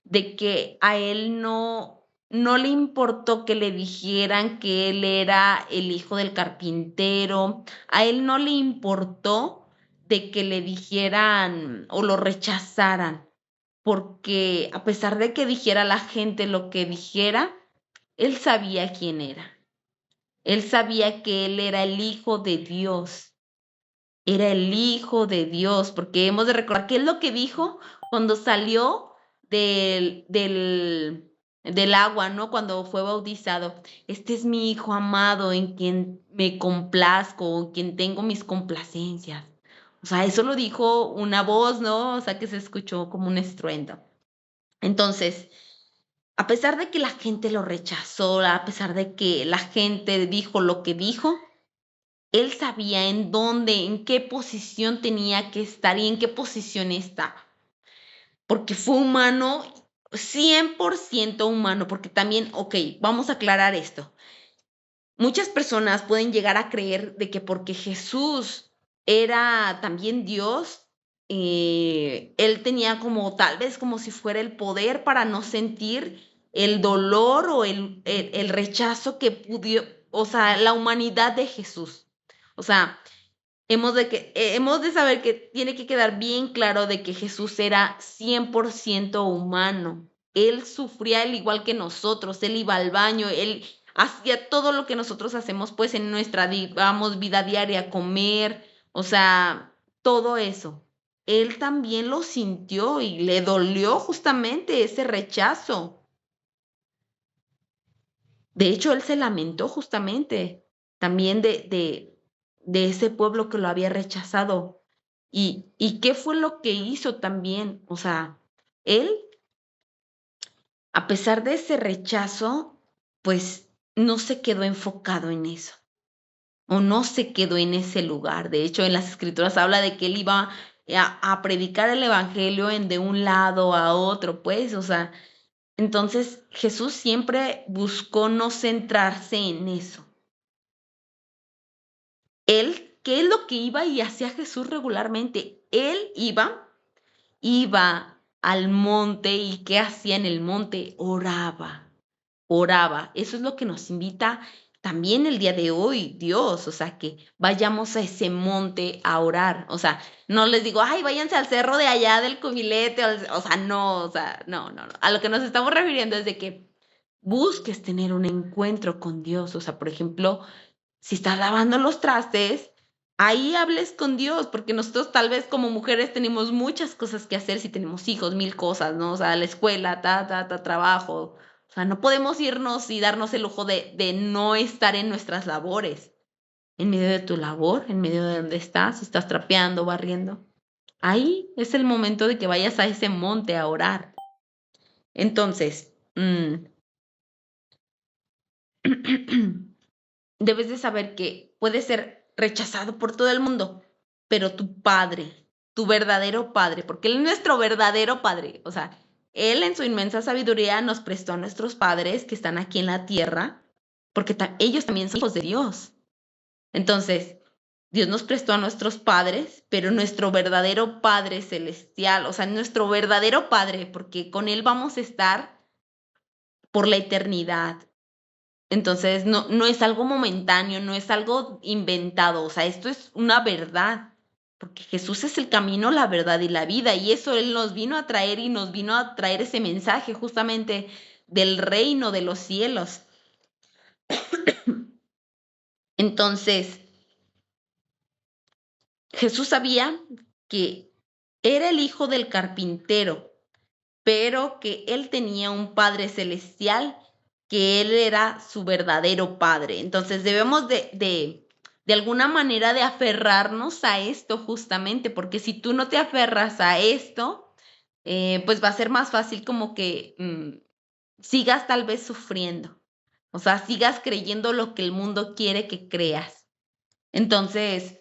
de que a él no le importó que le dijeran que él era el hijo del carpintero, a él no le importó de que le dijeran o lo rechazaran, porque a pesar de que dijera la gente lo que dijera, él sabía quién era. Él sabía que él era el hijo de Dios. Era el hijo de Dios, porque hemos de recordar qué es lo que dijo cuando salió del agua, ¿no? Cuando fue bautizado. Este es mi hijo amado en quien me complazco, en quien tengo mis complacencias. O sea, eso lo dijo una voz, ¿no? O sea, que se escuchó como un estruendo. Entonces, a pesar de que la gente lo rechazó, a pesar de que la gente dijo lo que dijo, él sabía en dónde, en qué posición tenía que estar y en qué posición estaba. Porque fue humano, 100% humano, porque también, ok, vamos a aclarar esto. Muchas personas pueden llegar a creer de que porque Jesús era también Dios, él tenía como tal vez como si fuera el poder para no sentir el dolor o el rechazo que pudo, o sea, la humanidad de Jesús. O sea, hemos de saber que tiene que quedar bien claro de que Jesús era 100% humano. Él sufría al igual que nosotros, él iba al baño, él hacía todo lo que nosotros hacemos pues en nuestra, digamos, vida diaria, comer, o sea, todo eso. Él también lo sintió y le dolió justamente ese rechazo. De hecho, él se lamentó justamente también de ese pueblo que lo había rechazado. ¿Y qué fue lo que hizo también? O sea, él, a pesar de ese rechazo, pues no se quedó enfocado en eso o no se quedó en ese lugar. De hecho, en las escrituras habla de que él iba a predicar el evangelio en de un lado a otro, pues, o sea, entonces Jesús siempre buscó no centrarse en eso. Él, ¿qué es lo que iba y hacía Jesús regularmente? Él iba al monte y ¿qué hacía en el monte? Oraba, oraba. Eso es lo que nos invita también el día de hoy, Dios, o sea, que vayamos a ese monte a orar. O sea, no les digo, ay, váyanse al cerro de allá del Comilete, o sea, no, o sea, no, no, no. A lo que nos estamos refiriendo es de que busques tener un encuentro con Dios. O sea, por ejemplo, si estás lavando los trastes, ahí hables con Dios, porque nosotros tal vez como mujeres tenemos muchas cosas que hacer si tenemos hijos, mil cosas, ¿no? O sea, la escuela, trabajo. O sea, no podemos irnos y darnos el lujo de no estar en nuestras labores. En medio de tu labor, en medio de donde estás, si estás trapeando, barriendo. Ahí es el momento de que vayas a ese monte a orar. Entonces, debes de saber que puedes ser rechazado por todo el mundo, pero tu padre, tu verdadero padre, porque él es nuestro verdadero padre, o sea, él en su inmensa sabiduría nos prestó a nuestros padres que están aquí en la tierra, porque ellos también son hijos de Dios. Entonces, Dios nos prestó a nuestros padres, pero nuestro verdadero Padre celestial, o sea, nuestro verdadero Padre, porque con Él vamos a estar por la eternidad. Entonces, no es algo momentáneo, no es algo inventado, o sea, esto es una verdad, porque Jesús es el camino, la verdad y la vida, y eso Él nos vino a traer y nos vino a traer ese mensaje justamente del reino de los cielos. Entonces, Jesús sabía que era el hijo del carpintero, pero que él tenía un Padre celestial, que él era su verdadero Padre. Entonces debemos de alguna manera de aferrarnos a esto justamente, porque si tú no te aferras a esto, pues va a ser más fácil como que sigas tal vez sufriendo. O sea, sigas creyendo lo que el mundo quiere que creas. Entonces,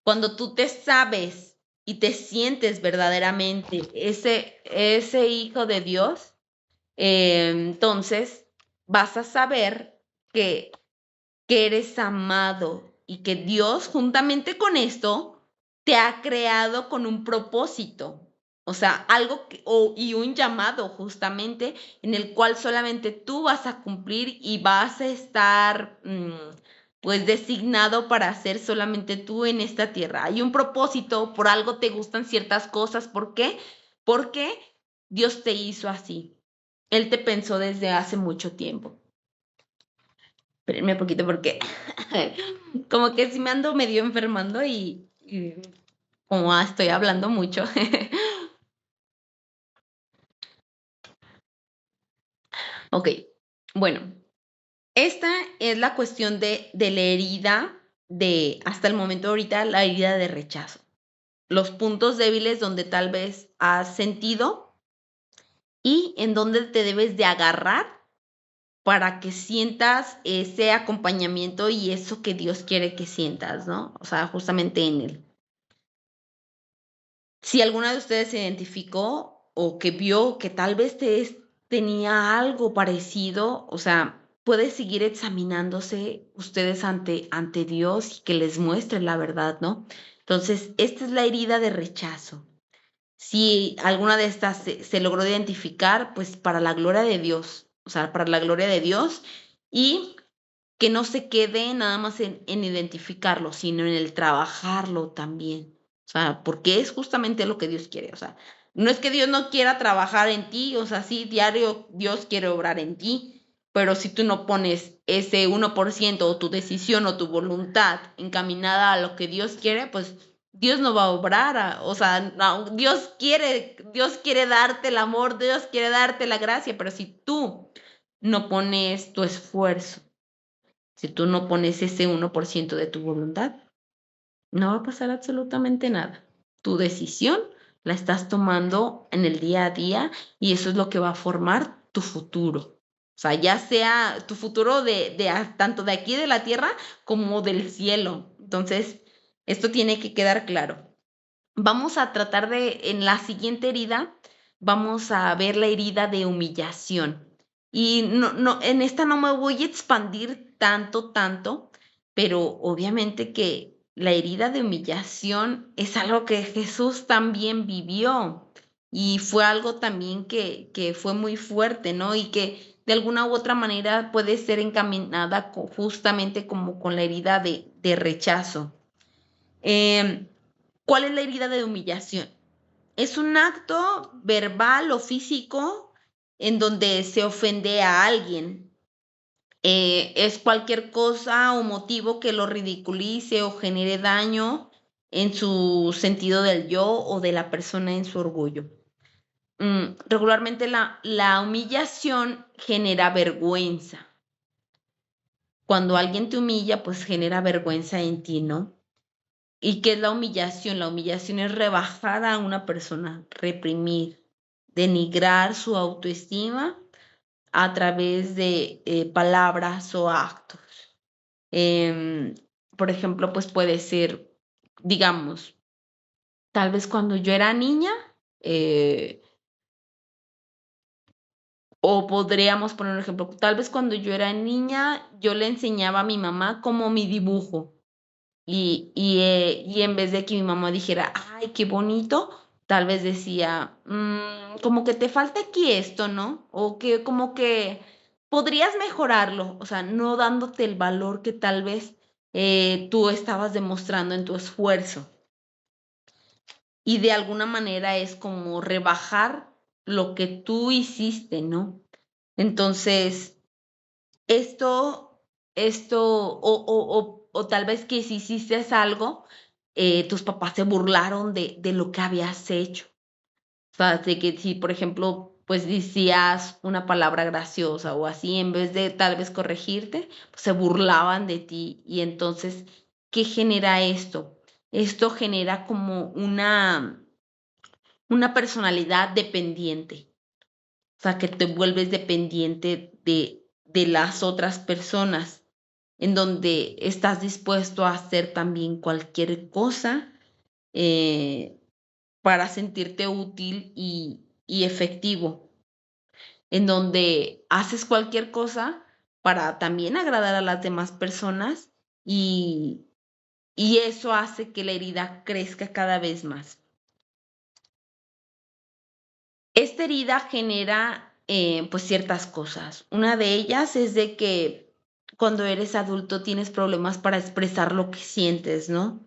cuando tú te sabes y te sientes verdaderamente ese hijo de Dios, entonces vas a saber que, que eres amado y que Dios, juntamente con esto, te ha creado con un propósito. O sea, y un llamado justamente en el cual solamente tú vas a cumplir y vas a estar pues designado para hacer solamente tú en esta tierra. Hay un propósito, por algo te gustan ciertas cosas. ¿Por qué? Porque Dios te hizo así. Él te pensó desde hace mucho tiempo. Espérenme un poquito porque como que sí me ando medio enfermando y como estoy hablando mucho. Ok, bueno, esta es la cuestión de la herida hasta el momento ahorita, la herida de rechazo. Los puntos débiles donde tal vez has sentido y en donde te debes de agarrar para que sientas ese acompañamiento y eso que Dios quiere que sientas, ¿no? O sea, justamente en Él. Si alguna de ustedes se identificó o que vio que tal vez tenía algo parecido, o sea, puede seguir examinándose ustedes ante Dios y que les muestre la verdad, ¿no? Entonces, esta es la herida de rechazo. Si alguna de estas se logró identificar, pues para la gloria de Dios, o sea, para la gloria de Dios y que no se quede nada más en identificarlo, sino en el trabajarlo también. O sea, porque es justamente lo que Dios quiere. O sea, no es que Dios no quiera trabajar en ti, o sea, sí, diario Dios quiere obrar en ti, pero si tú no pones ese 1% o tu decisión o tu voluntad encaminada a lo que Dios quiere, pues Dios no va a obrar. O sea, no, Dios quiere darte el amor, Dios quiere darte la gracia, pero si tú no pones tu esfuerzo, si tú no pones ese 1% de tu voluntad, no va a pasar absolutamente nada. Tu decisión la estás tomando en el día a día y eso es lo que va a formar tu futuro. O sea, ya sea tu futuro tanto de aquí de la tierra como del cielo. Entonces, esto tiene que quedar claro. Vamos a tratar en la siguiente herida, vamos a ver la herida de humillación. Y en esta no me voy a expandir tanto, pero obviamente que la herida de humillación es algo que Jesús también vivió y fue algo también que fue muy fuerte, ¿no? Y que de alguna u otra manera puede ser encaminada justamente como con la herida de rechazo. ¿Cuál es la herida de humillación? Es un acto verbal o físico en donde se ofende a alguien. Es cualquier cosa o motivo que lo ridiculice o genere daño en su sentido del yo o de la persona en su orgullo. Regularmente la humillación genera vergüenza. Cuando alguien te humilla, pues genera vergüenza en ti, ¿no? ¿Y qué es la humillación? La humillación es rebajar a una persona, reprimir, denigrar su autoestima a través de palabras o actos. Em, por ejemplo, pues puede ser, digamos, tal vez cuando yo era niña, eh, o podríamos poner un ejemplo, tal vez cuando yo era niña, yo le enseñaba a mi mamá como mi dibujo. Y en vez de que mi mamá dijera, ay, qué bonito, tal vez decía, como que te falta aquí esto, ¿no? O que como que podrías mejorarlo, o sea, no dándote el valor que tal vez tú estabas demostrando en tu esfuerzo. Y de alguna manera es como rebajar lo que tú hiciste, ¿no? Entonces, o tal vez que si hiciste algo, tus papás se burlaron de lo que habías hecho. O sea, de que si, por ejemplo, pues decías una palabra graciosa o así, en vez de tal vez corregirte, pues se burlaban de ti. Y entonces, ¿qué genera esto? Esto genera como una personalidad dependiente. O sea, que te vuelves dependiente de las otras personas, en donde estás dispuesto a hacer también cualquier cosa eh, para sentirte útil y efectivo, en donde haces cualquier cosa para también agradar a las demás personas y, y eso hace que la herida crezca cada vez más. Esta herida genera pues ciertas cosas. Una de ellas es de que cuando eres adulto tienes problemas para expresar lo que sientes, ¿no?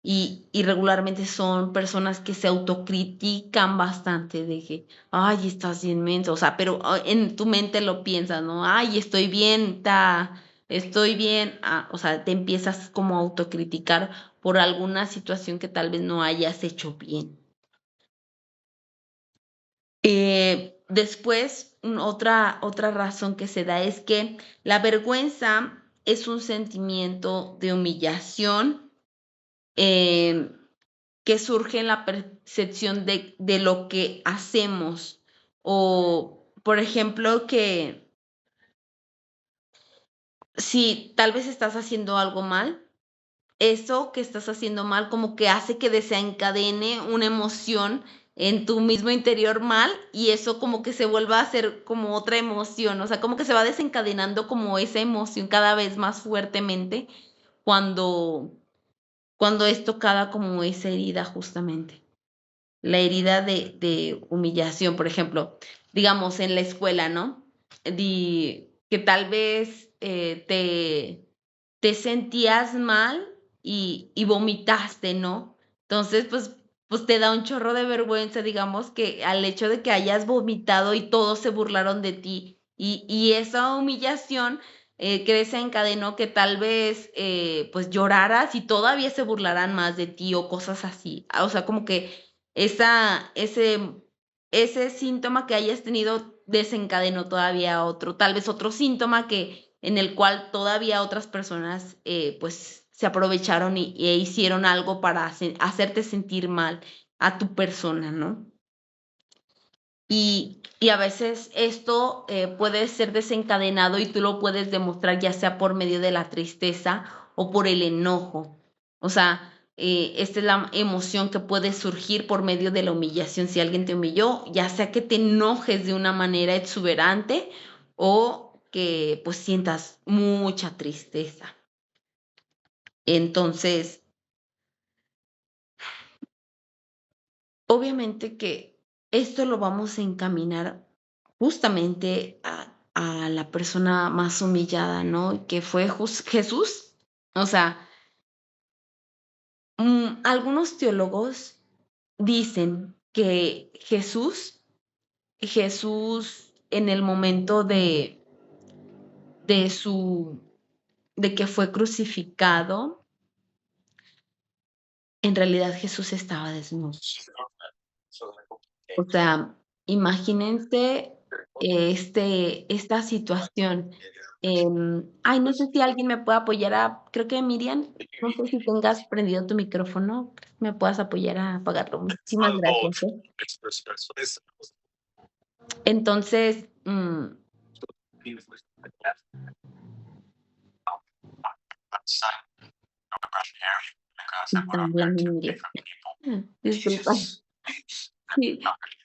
Y regularmente son personas que se autocritican bastante de que, ay, estás bien menso, o sea, pero en tu mente lo piensas, ¿no? Ay, estoy bien, estoy bien, o sea, te empiezas como a autocriticar por alguna situación que tal vez no hayas hecho bien. Después, otra razón que se da es que la vergüenza es un sentimiento de humillación eh, que surge en la percepción de lo que hacemos. O, por ejemplo, que si tal vez estás haciendo algo mal, eso que estás haciendo mal como que hace que desencadene una emoción en tu mismo interior mal y eso como que se vuelva a hacer como otra emoción, o sea, como que se va desencadenando como esa emoción cada vez más fuertemente cuando, cuando es tocada como esa herida justamente. La herida de humillación, por ejemplo, digamos en la escuela, ¿no? Que tal vez te sentías mal y vomitaste, ¿no? Entonces, pues te da un chorro de vergüenza, digamos, que al hecho de que hayas vomitado y todos se burlaron de ti y esa humillación que desencadenó que tal vez pues lloraras y todavía se burlarán más de ti o cosas así. O sea, como que esa, ese síntoma que hayas tenido desencadenó todavía otro, tal vez otro síntoma en el cual todavía otras personas pues se aprovecharon e hicieron algo para hacerte sentir mal a tu persona, ¿no? Y a veces esto puede ser desencadenado y tú lo puedes demostrar ya sea por medio de la tristeza o por el enojo. O sea, esta es la emoción que puede surgir por medio de la humillación. Si alguien te humilló, ya sea que te enojes de una manera exuberante o que pues sientas mucha tristeza. Entonces, obviamente que esto lo vamos a encaminar justamente a la persona más humillada, ¿no? Que fue Jesús. O sea, algunos teólogos dicen que Jesús en el momento de su, de que fue crucificado, en realidad Jesús estaba desnudo. O sea, imagínense esta situación. Ay, no sé si alguien me puede apoyar creo que Miriam, no sé si tengas prendido tu micrófono, me puedas apoyar a apagarlo. Muchísimas gracias. Entonces, la Miriam. Disculpa. Sí.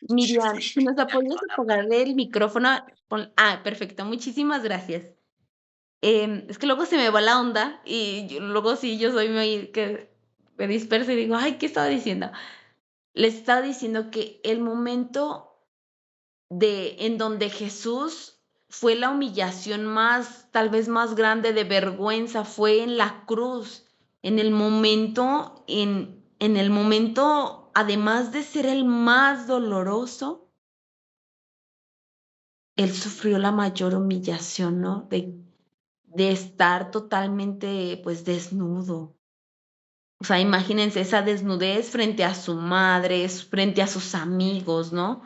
Miriam, si nos apoyas a apagar el micrófono. Perfecto, muchísimas gracias. Es que luego se me va la onda y luego sí, yo soy muy que me disperso y digo, ay, ¿qué estaba diciendo? Les estaba diciendo que el momento en donde Jesús fue la humillación más, tal vez más grande de vergüenza, fue en la cruz, en el momento, además de ser el más doloroso, él sufrió la mayor humillación, ¿no? De estar totalmente, pues, desnudo. O sea, imagínense esa desnudez frente a su madre, frente a sus amigos, ¿no?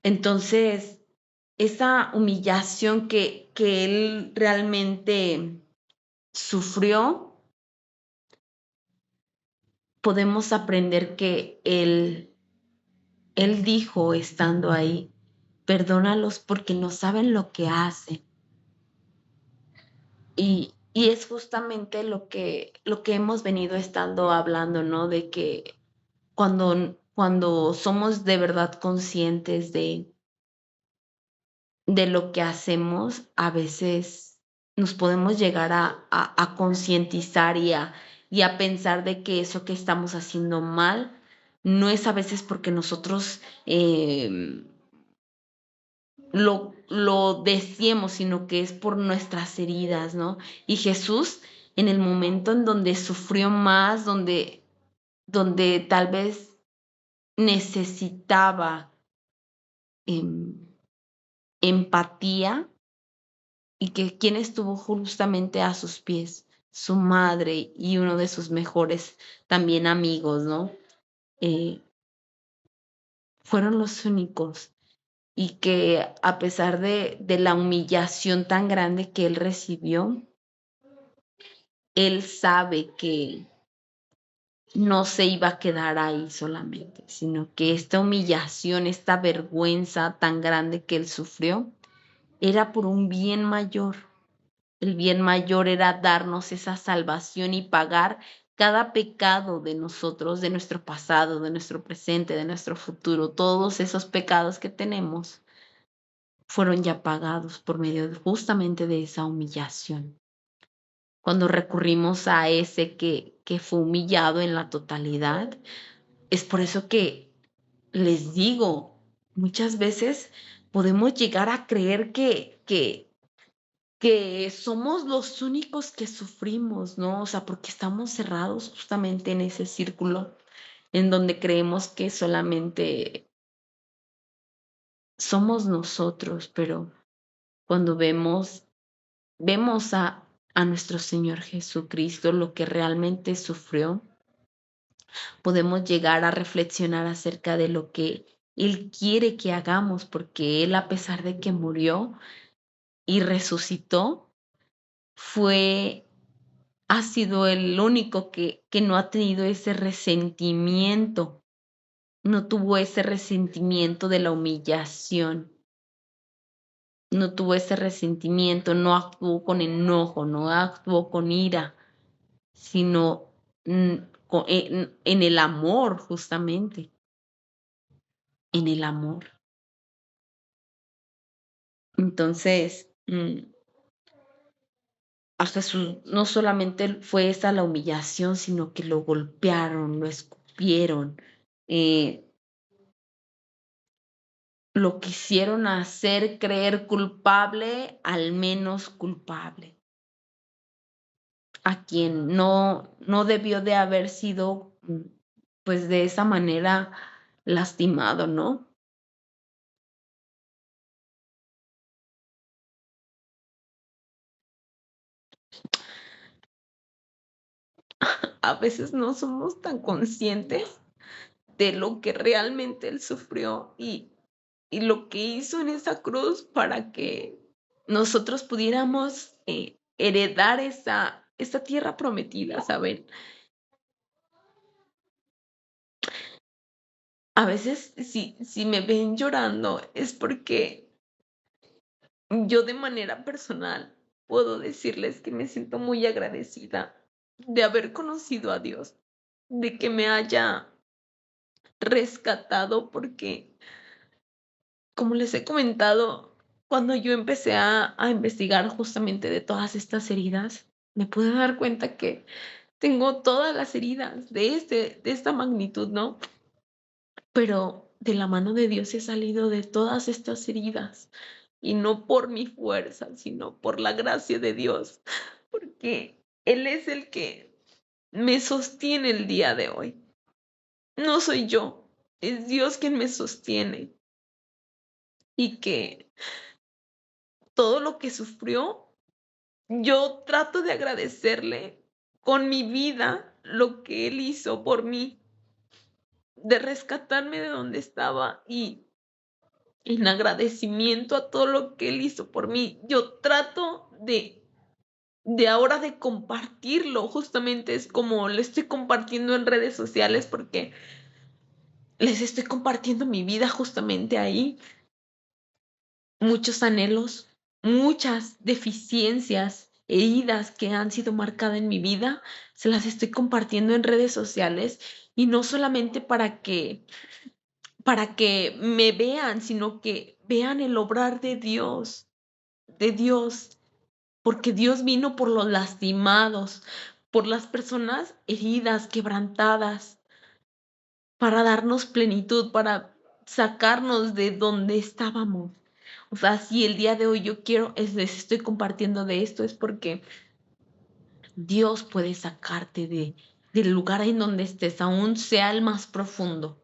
Entonces, esa humillación que él realmente sufrió, podemos aprender que él dijo estando ahí, perdónalos porque no saben lo que hacen. Y es justamente lo que hemos venido estando hablando, ¿no? De que cuando somos de verdad conscientes de lo que hacemos, a veces nos podemos llegar a concientizar y a pensar de que eso que estamos haciendo mal no es a veces porque nosotros lo deseemos, sino que es por nuestras heridas, ¿no? Y Jesús, en el momento en donde sufrió más, donde tal vez necesitaba empatía, y que quien estuvo justamente a sus pies, su madre y uno de sus mejores también amigos, ¿no? Eh, fueron los únicos, y que a pesar de la humillación tan grande que él recibió, él sabe que no se iba a quedar ahí solamente, sino que esta humillación, esta vergüenza tan grande que él sufrió, era por un bien mayor. El bien mayor era darnos esa salvación y pagar cada pecado de nosotros, de nuestro pasado, de nuestro presente, de nuestro futuro. Todos esos pecados que tenemos fueron ya pagados por medio justamente de esa humillación. Cuando recurrimos a ese que fue humillado en la totalidad, es por eso que les digo, muchas veces podemos llegar a creer que somos los únicos que sufrimos, ¿no? O sea, porque estamos cerrados justamente en ese círculo en donde creemos que solamente somos nosotros, pero cuando vemos a nuestro Señor Jesucristo, lo que realmente sufrió, podemos llegar a reflexionar acerca de lo que Él quiere que hagamos, porque Él, a pesar de que murió y resucitó, ha sido el único que no ha tenido ese resentimiento, no tuvo ese resentimiento de la humillación, no tuvo ese resentimiento, no actuó con enojo, no actuó con ira, sino en el amor, justamente, en el amor. Entonces, a Jesús no solamente fue esa la humillación, sino que lo golpearon, lo escupieron, eh, lo quisieron hacer creer culpable, al menos culpable, a quien no debió de haber sido, pues de esa manera lastimado, ¿no? A veces no somos tan conscientes de lo que realmente él sufrió y lo que hizo en esa cruz para que nosotros pudiéramos heredar esa tierra prometida, ¿saben? A veces si me ven llorando es porque yo de manera personal puedo decirles que me siento muy agradecida de haber conocido a Dios, de que me haya rescatado, porque como les he comentado, cuando yo empecé a investigar justamente de todas estas heridas, me pude dar cuenta que tengo todas las heridas de esta magnitud, ¿no? Pero de la mano de Dios he salido de todas estas heridas, y no por mi fuerza, sino por la gracia de Dios, porque Él es el que me sostiene el día de hoy. No soy yo, es Dios quien me sostiene, y que todo lo que sufrió, yo trato de agradecerle con mi vida lo que Él hizo por mí, de rescatarme de donde estaba, y en agradecimiento a todo lo que Él hizo por mí, yo trato de ahora de compartirlo. Justamente es como le estoy compartiendo en redes sociales, porque les estoy compartiendo mi vida justamente ahí, muchos anhelos, muchas deficiencias, heridas que han sido marcadas en mi vida, se las estoy compartiendo en redes sociales y no solamente para que me vean, sino que vean el obrar de Dios, porque Dios vino por los lastimados, por las personas heridas, quebrantadas, para darnos plenitud, para sacarnos de donde estábamos. O sea, si el día de hoy yo quiero, les estoy compartiendo de esto, es porque Dios puede sacarte del lugar en donde estés, aún sea el más profundo.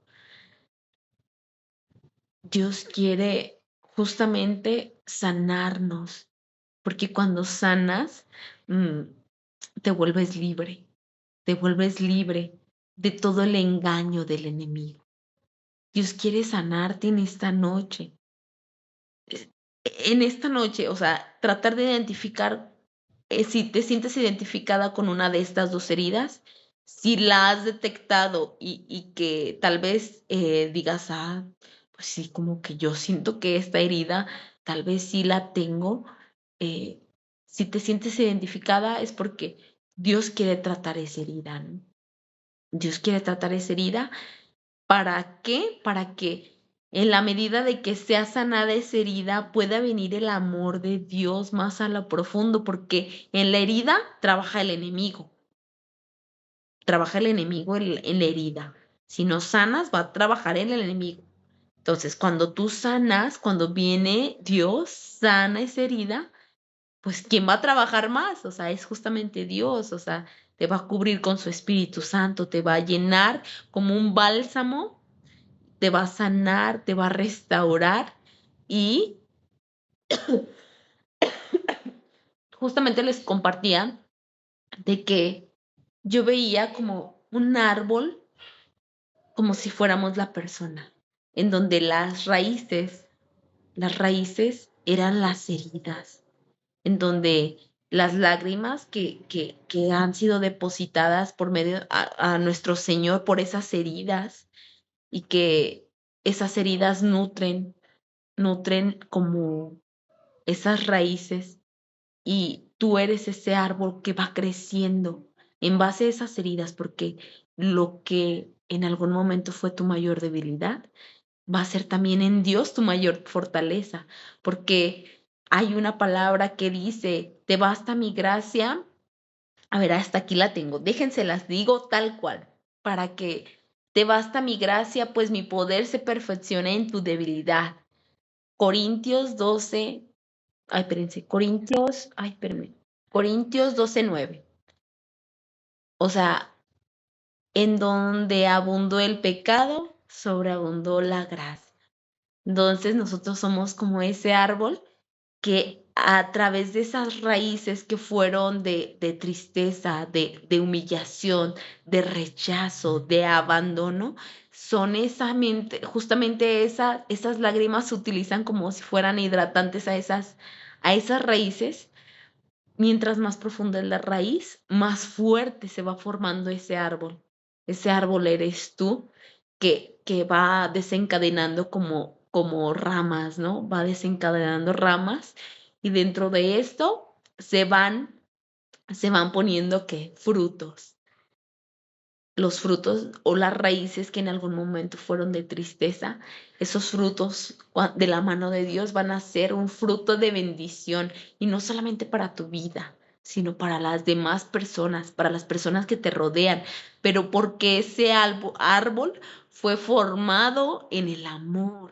Dios quiere justamente sanarnos, porque cuando sanas, mm, te vuelves libre de todo el engaño del enemigo. Dios quiere sanarte en esta noche. En esta noche, o sea, tratar de identificar si te sientes identificada con una de estas dos heridas, si la has detectado y que tal vez digas, pues sí, como que yo siento que esta herida tal vez sí la tengo. eh, si te sientes identificada es porque Dios quiere tratar esa herida, ¿no? Dios quiere tratar esa herida. ¿Para qué? Para que en la medida de que sea sanada esa herida, pueda venir el amor de Dios más a lo profundo, porque en la herida trabaja el enemigo en la herida. Si no sanas, va a trabajar en el enemigo. Entonces, cuando tú sanas, cuando viene Dios, sana esa herida, pues ¿quién va a trabajar más? O sea, es justamente Dios, o sea, te va a cubrir con su Espíritu Santo, te va a llenar como un bálsamo, te va a sanar, te va a restaurar y justamente les compartía de que yo veía como un árbol, como si fuéramos la persona, en donde las raíces eran las heridas, en donde las lágrimas que han sido depositadas por medio a nuestro Señor por esas heridas y que esas heridas nutren como esas raíces y tú eres ese árbol que va creciendo en base a esas heridas, porque lo que en algún momento fue tu mayor debilidad va a ser también en Dios tu mayor fortaleza, porque hay una palabra que dice, te basta mi gracia. A ver, hasta aquí la tengo, déjense las digo tal cual, para que te basta mi gracia, pues mi poder se perfecciona en tu debilidad. Corintios 12. Ay, espérense, Corintios 12:9. O sea, en donde abundó el pecado, sobreabundó la gracia. Entonces nosotros somos como ese árbol que a través de esas raíces que fueron de tristeza, de humillación, de rechazo, de abandono, son justamente esas lágrimas se utilizan como si fueran hidratantes a esas raíces. Mientras más profunda es la raíz, más fuerte se va formando ese árbol. Ese árbol eres tú que va desencadenando como ramas, ¿no? Va desencadenando ramas y dentro de esto se van poniendo ¿qué? Frutos. Los frutos o las raíces que en algún momento fueron de tristeza, esos frutos de la mano de Dios van a ser un fruto de bendición y no solamente para tu vida, sino para las demás personas, para las personas que te rodean, pero porque ese árbol fue formado en el amor,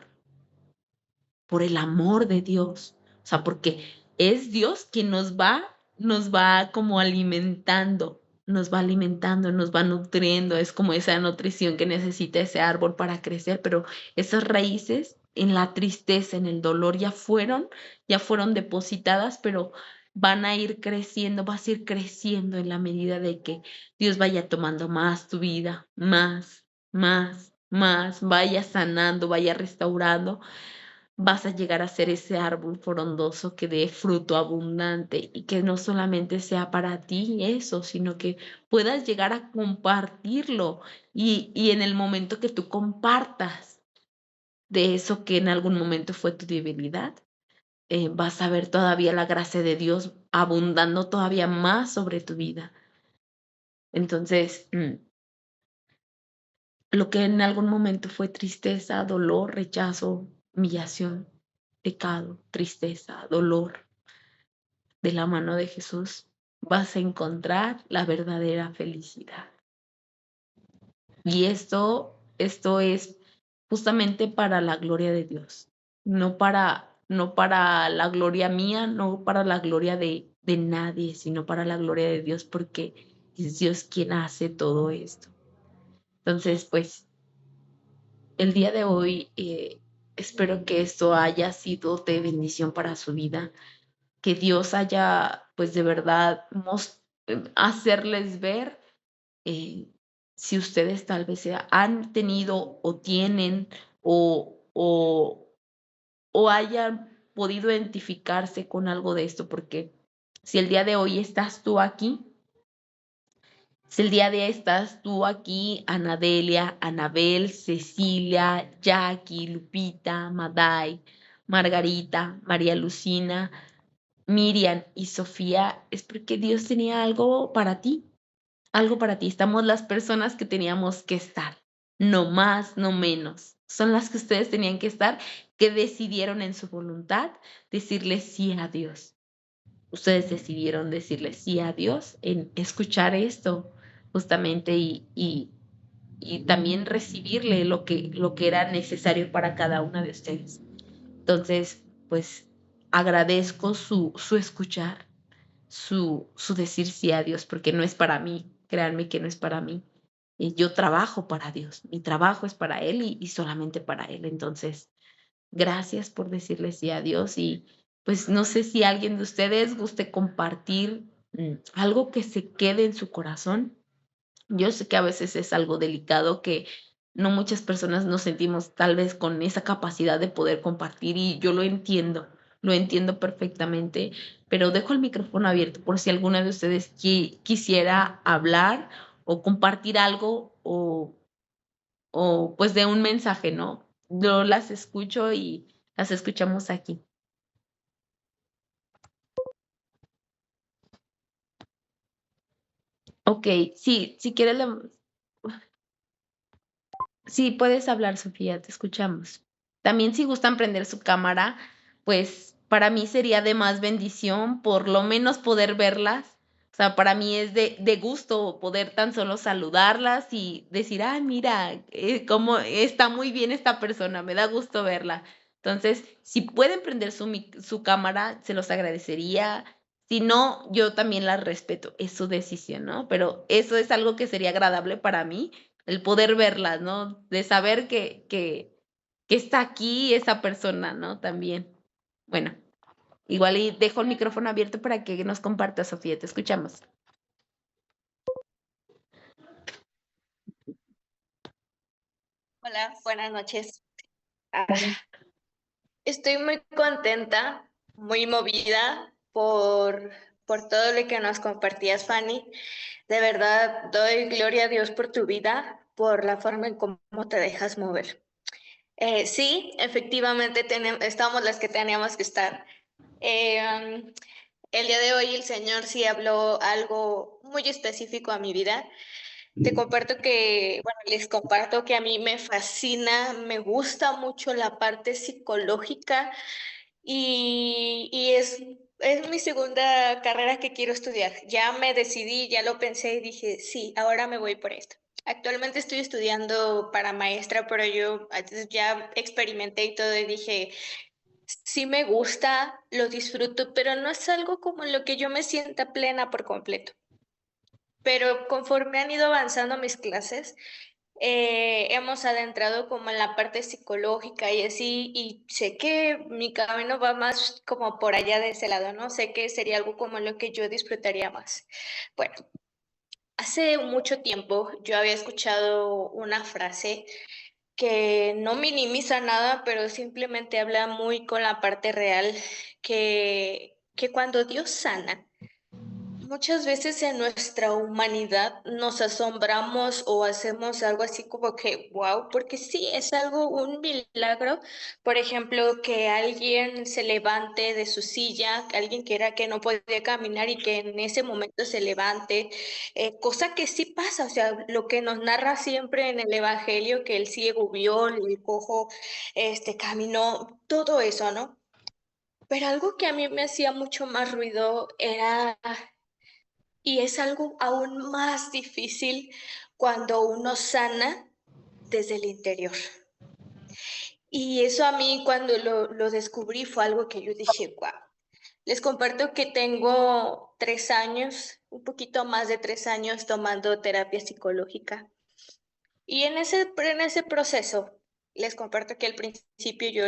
por el amor de Dios. O sea, porque es Dios quien nos va como alimentando, nos va nutriendo. Es como esa nutrición que necesita ese árbol para crecer, pero esas raíces en la tristeza, en el dolor ya fueron depositadas, pero van a ir creciendo, vas a ir creciendo en la medida de que Dios vaya tomando más tu vida, más, más, más, vaya sanando, vaya restaurando. Vas a llegar a ser ese árbol frondoso que dé fruto abundante y que no solamente sea para ti eso, sino que puedas llegar a compartirlo y en el momento que tú compartas de eso que en algún momento fue tu debilidad, vas a ver todavía la gracia de Dios abundando todavía más sobre tu vida. Entonces, lo que en algún momento fue tristeza, dolor, rechazo, humillación, pecado, tristeza, dolor, de la mano de Jesús vas a encontrar la verdadera felicidad. Y esto es justamente para la gloria de Dios, no para la gloria mía, no para la gloria de nadie, sino para la gloria de Dios, porque es Dios quien hace todo esto. Entonces, pues, el día de hoy espero que esto haya sido de bendición para su vida, que Dios haya, pues, de verdad, hacerles ver eh, si ustedes tal vez han tenido o tienen o hayan podido identificarse con algo de esto, porque si el día de hoy estás tú aquí, si el día de hoy estás tú aquí, Anadelia, Anabel, Cecilia, Jackie, Lupita, Maday, Margarita, María Lucina, Miriam y Sofía, es porque Dios tenía algo para ti, algo para ti. Estamos las personas que teníamos que estar, no más, no menos. Son las que ustedes tenían que estar, que decidieron en su voluntad decirle sí a Dios. Ustedes decidieron decirle sí a Dios en escuchar esto justamente y también recibirle lo que era necesario para cada una de ustedes. Entonces, pues agradezco su escuchar, su decir sí a Dios, porque no es para mí, créanme que no es para mí. Yo trabajo para Dios, mi trabajo es para Él y solamente para Él. Entonces, gracias por decirle sí a Dios y pues no sé si alguien de ustedes guste compartir algo que se quede en su corazón. Yo sé que a veces es algo delicado que no muchas personas nos sentimos tal vez con esa capacidad de poder compartir y yo lo entiendo perfectamente, pero dejo el micrófono abierto por si alguna de ustedes quisiera hablar o compartir algo o pues de un mensaje, ¿no? Yo las escucho y las escuchamos aquí. Ok, sí, si quieres, sí, puedes hablar, Sofía, te escuchamos. También si gustan prender su cámara, pues para mí sería de más bendición por lo menos poder verlas. O sea, para mí es de gusto poder tan solo saludarlas y decir, ah, mira, cómo está muy bien esta persona, me da gusto verla. Entonces, si pueden prender su cámara, se los agradecería. Si no, yo también la respeto, es su decisión, ¿no? Pero eso es algo que sería agradable para mí el poder verlas, ¿no? De saber que está aquí esa persona, ¿no? También. Bueno, igual y dejo el micrófono abierto para que nos comparta, Sofía, te escuchamos. Hola, buenas noches. Estoy muy contenta, muy movida por todo lo que nos compartías, Fanny. De verdad, doy gloria a Dios por tu vida, por la forma en cómo te dejas mover. Sí, efectivamente, estamos las que teníamos que estar. El día de hoy el Señor sí habló algo muy específico a mi vida. Te comparto que, bueno, les comparto que a mí me fascina, me gusta mucho la parte psicológica y es mi segunda carrera que quiero estudiar. Ya me decidí, ya lo pensé y dije, sí, ahora me voy por esto. Actualmente estoy estudiando para maestra, pero yo ya experimenté y todo y dije, sí me gusta, lo disfruto, pero no es algo como en lo que yo me sienta plena por completo. Pero conforme han ido avanzando mis clases, hemos adentrado como en la parte psicológica y así, y sé que mi camino va más como por allá de ese lado, ¿no? Sé que sería algo como lo que yo disfrutaría más. Bueno, hace mucho tiempo yo había escuchado una frase que no minimiza nada, pero simplemente habla muy con la parte real, que cuando Dios sana, muchas veces en nuestra humanidad nos asombramos o hacemos algo así como que, wow, porque sí, es algo, un milagro. Por ejemplo, que alguien se levante de su silla, que alguien que era que no podía caminar y que en ese momento se levante, cosa que sí pasa, o sea, lo que nos narra siempre en el Evangelio, que el ciego vio, el cojo, caminó, todo eso, ¿no? Pero algo que a mí me hacía mucho más ruido era, y es algo aún más difícil cuando uno sana desde el interior. Y eso a mí cuando lo descubrí fue algo que yo dije, wow. Les comparto que tengo 3 años, un poquito más de 3 años tomando terapia psicológica. Y en ese proceso, les comparto que al principio yo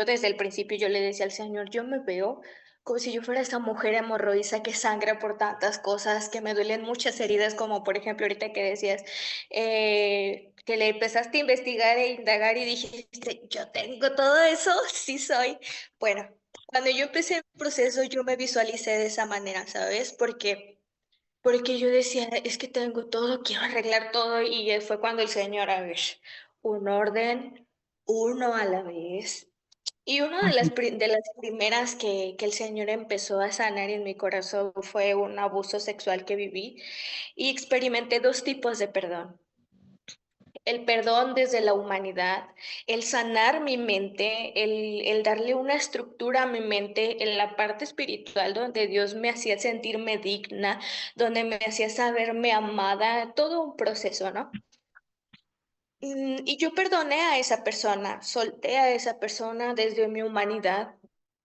desde el principio yo le decía al Señor, yo me veo como si yo fuera esa mujer hemorroísa que sangra por tantas cosas, que me duelen muchas heridas, como por ejemplo ahorita que decías, que le empezaste a investigar e indagar y dijiste, yo tengo todo eso, sí soy. Bueno, cuando yo empecé el proceso, yo me visualicé de esa manera, ¿sabes? Porque yo decía, es que tengo todo, quiero arreglar todo, y fue cuando el Señor, a ver, un orden, uno a la vez. Y una de las, Ujú. de las primeras que el Señor empezó a sanar en mi corazón fue un abuso sexual que viví y experimenté dos tipos de perdón. El perdón desde la humanidad, el sanar mi mente, el darle una estructura a mi mente en la parte espiritual donde Dios me hacía sentirme digna, donde me hacía saberme amada, todo un proceso, ¿no? Y yo perdoné a esa persona, solté a esa persona desde mi humanidad.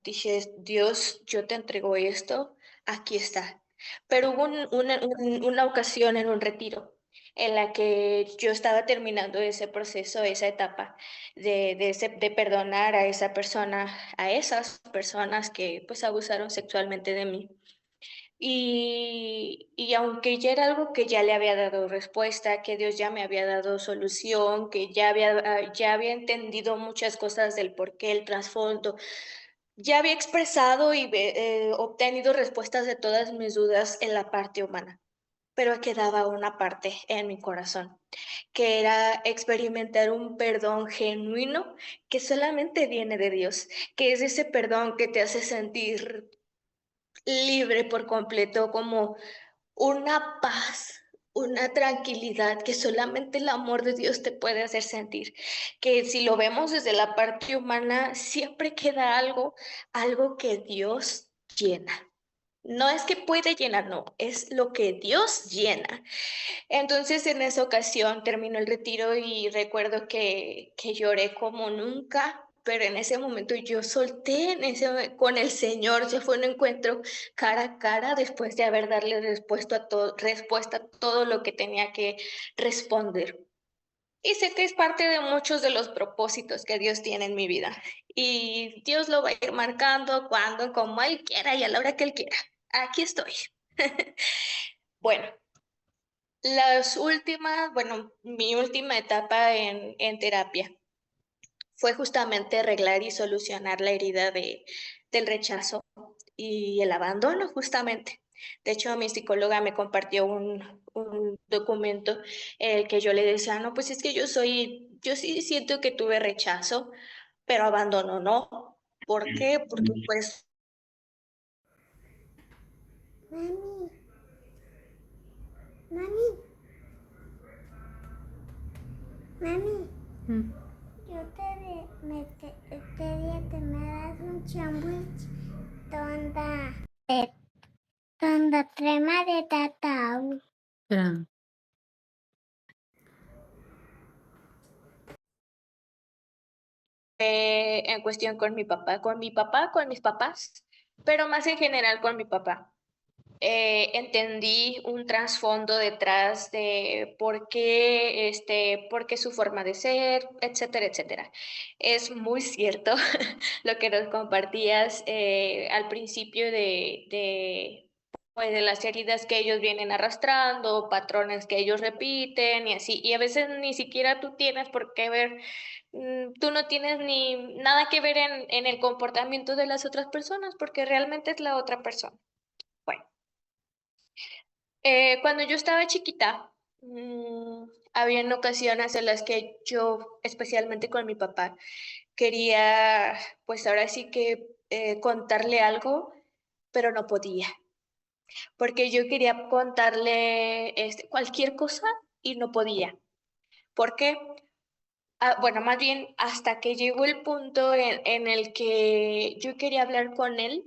Dije, Dios, yo te entrego esto, aquí está. Pero hubo una ocasión en un retiro en la que yo estaba terminando ese proceso, esa etapa de perdonar a esa persona, a esas personas que pues abusaron sexualmente de mí. Y aunque ya era algo que ya le había dado respuesta, que Dios ya me había dado solución, que ya había entendido muchas cosas del porqué, el trasfondo, ya había expresado y obtenido respuestas de todas mis dudas en la parte humana. Pero quedaba una parte en mi corazón, que era experimentar un perdón genuino que solamente viene de Dios, que es ese perdón que te hace sentir libre por completo, como una paz, una tranquilidad que solamente el amor de Dios te puede hacer sentir. Que si lo vemos desde la parte humana, siempre queda algo que Dios llena. No es que puede llenar, no, es lo que Dios llena. Entonces, en esa ocasión terminó el retiro y recuerdo que lloré como nunca, pero en ese momento yo solté con el Señor, se fue un encuentro cara a cara después de haber darle respuesta a todo lo que tenía que responder. Y sé que es parte de muchos de los propósitos que Dios tiene en mi vida. Y Dios lo va a ir marcando cuando, como Él quiera y a la hora que Él quiera. Aquí estoy. Bueno, mi última etapa en terapia fue justamente arreglar y solucionar la herida del rechazo y el abandono, justamente. De hecho, mi psicóloga me compartió un documento en el que yo le decía, no, pues es que yo sí siento que tuve rechazo, pero abandono no. ¿Por qué? Porque pues Mami, mami, mami, Mm. este día te me das un sándwich donde, donde crema de tatau. Espera. en cuestión con mi papá, con mis papás, pero más en general con mi papá. Entendí un trasfondo detrás de por qué su forma de ser, etcétera, etcétera. Es muy cierto lo que nos compartías al principio pues, de las heridas que ellos vienen arrastrando, patrones que ellos repiten y así. Y a veces ni siquiera tú tienes por qué ver, tú no tienes ni nada que ver en el comportamiento de las otras personas porque realmente es la otra persona. Bueno. Cuando yo estaba chiquita, habían ocasiones en las que yo, especialmente con mi papá, quería, pues ahora sí que contarle algo, pero no podía, porque yo quería contarle cualquier cosa y no podía. ¿Por qué? Bueno, más bien hasta que llegó el punto en el que yo quería hablar con él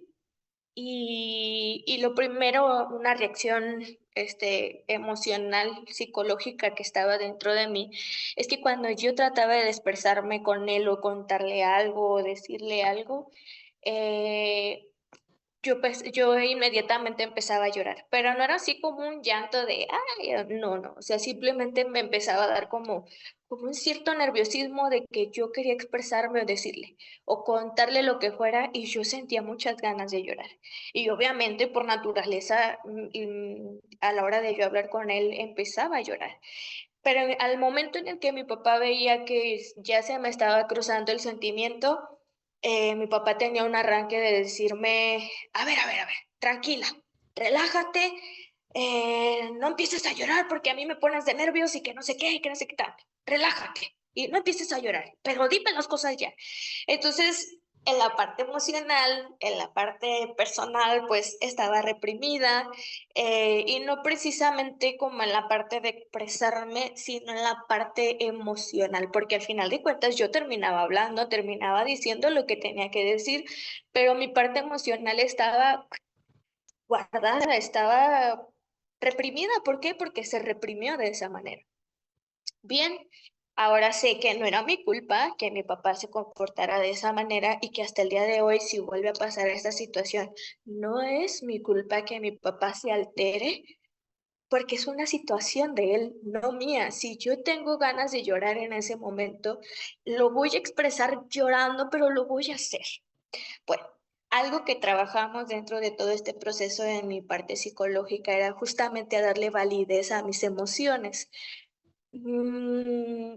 y lo primero, una reacción emocional, psicológica que estaba dentro de mí, es que cuando yo trataba de expresarme con él o contarle algo o decirle algo, eh, yo inmediatamente empezaba a llorar, pero no era así como un llanto de, ay, no, no, o sea, simplemente me empezaba a dar como un cierto nerviosismo de que yo quería expresarme o decirle, o contarle lo que fuera, y yo sentía muchas ganas de llorar. Y obviamente por naturaleza, a la hora de yo hablar con él, empezaba a llorar. Pero al momento en el que mi papá veía que ya se me estaba cruzando el sentimiento, mi papá tenía un arranque de decirme, a ver, tranquila, relájate, no empieces a llorar porque a mí me pones de nervios y que no sé qué, y que no sé qué tal. Relájate y no empieces a llorar, pero dime las cosas ya. Entonces, en la parte emocional, en la parte personal, pues estaba reprimida, y no precisamente como en la parte de expresarme, sino en la parte emocional, porque al final de cuentas yo terminaba hablando, terminaba diciendo lo que tenía que decir, pero mi parte emocional estaba guardada, estaba reprimida. ¿Por qué? Porque se reprimió de esa manera. Bien, ahora sé que no era mi culpa que mi papá se comportara de esa manera y que hasta el día de hoy, si vuelve a pasar esta situación, no es mi culpa que mi papá se altere, porque es una situación de él, no mía. Si yo tengo ganas de llorar en ese momento, lo voy a expresar llorando, pero lo voy a hacer. Bueno, algo que trabajamos dentro de todo este proceso en mi parte psicológica era justamente a darle validez a mis emociones. Mm,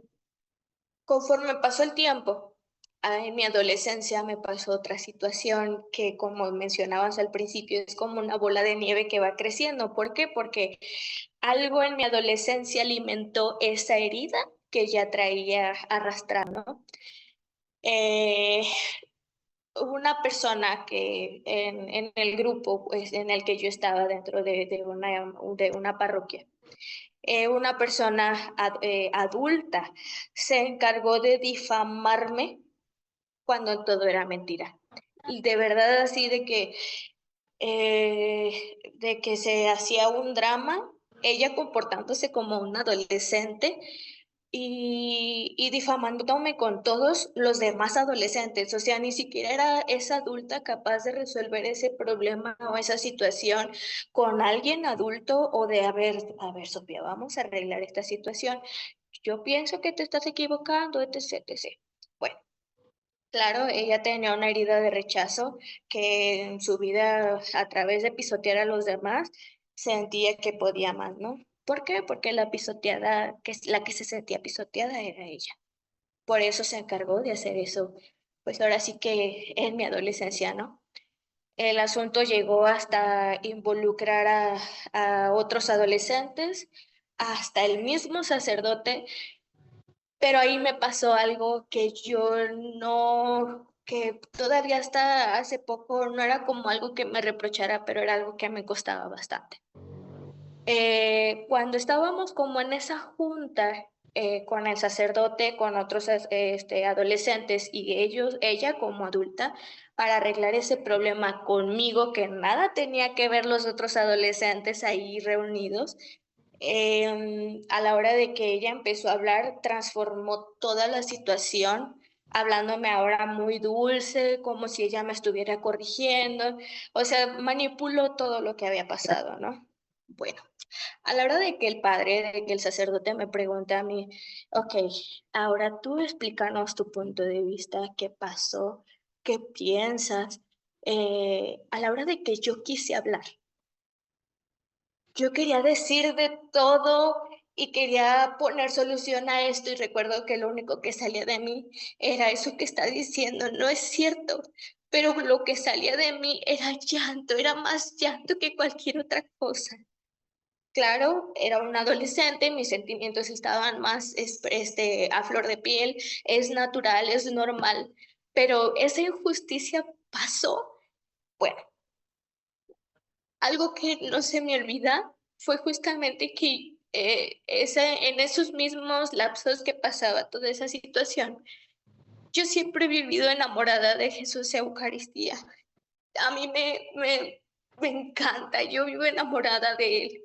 Conforme pasó el tiempo, en mi adolescencia me pasó otra situación que, como mencionabas al principio, es como una bola de nieve que va creciendo. ¿Por qué? Porque algo en mi adolescencia alimentó esa herida que ya traía arrastrando. Eh, una persona que en el grupo, pues, en el que yo estaba dentro de una parroquia, una persona adulta se encargó de difamarme cuando todo era mentira. Y de verdad así de que se hacía un drama, ella comportándose como una adolescente y difamándome con todos los demás adolescentes. O sea, ni siquiera era esa adulta capaz de resolver ese problema o esa situación con alguien adulto o de, a ver, Sofía, vamos a arreglar esta situación. Yo pienso que te estás equivocando, etc, etc. Bueno, claro, ella tenía una herida de rechazo que en su vida, a través de pisotear a los demás, sentía que podía más, ¿no? ¿Por qué? Porque la pisoteada, la que se sentía pisoteada era ella. Por eso se encargó de hacer eso, pues ahora sí que en mi adolescencia, ¿no? El asunto llegó hasta involucrar a otros adolescentes, hasta el mismo sacerdote, pero ahí me pasó algo que yo no, que todavía hasta hace poco no era como algo que me reprochara, pero era algo que me costaba bastante. Cuando estábamos como en esa junta con el sacerdote, con otros adolescentes y ella como adulta, para arreglar ese problema conmigo, que nada tenía que ver los otros adolescentes ahí reunidos, a la hora de que ella empezó a hablar, transformó toda la situación, hablándome ahora muy dulce, como si ella me estuviera corrigiendo, o sea, manipuló todo lo que había pasado, ¿no? Bueno, a la hora de que el padre, de que el sacerdote me pregunta a mí, ok, ahora tú explícanos tu punto de vista, qué pasó, qué piensas. A la hora de que yo quise hablar, yo quería decir de todo y quería poner solución a esto y recuerdo que lo único que salía de mí era eso que está diciendo, no es cierto, pero lo que salía de mí era llanto, era más llanto que cualquier otra cosa. Claro, era un adolescente, mis sentimientos estaban más a flor de piel, es natural, es normal, pero esa injusticia pasó. Bueno, algo que no se me olvida fue justamente que en esos mismos lapsos que pasaba toda esa situación, yo siempre he vivido enamorada de Jesús y Eucaristía. A mí me encanta, yo vivo enamorada de Él.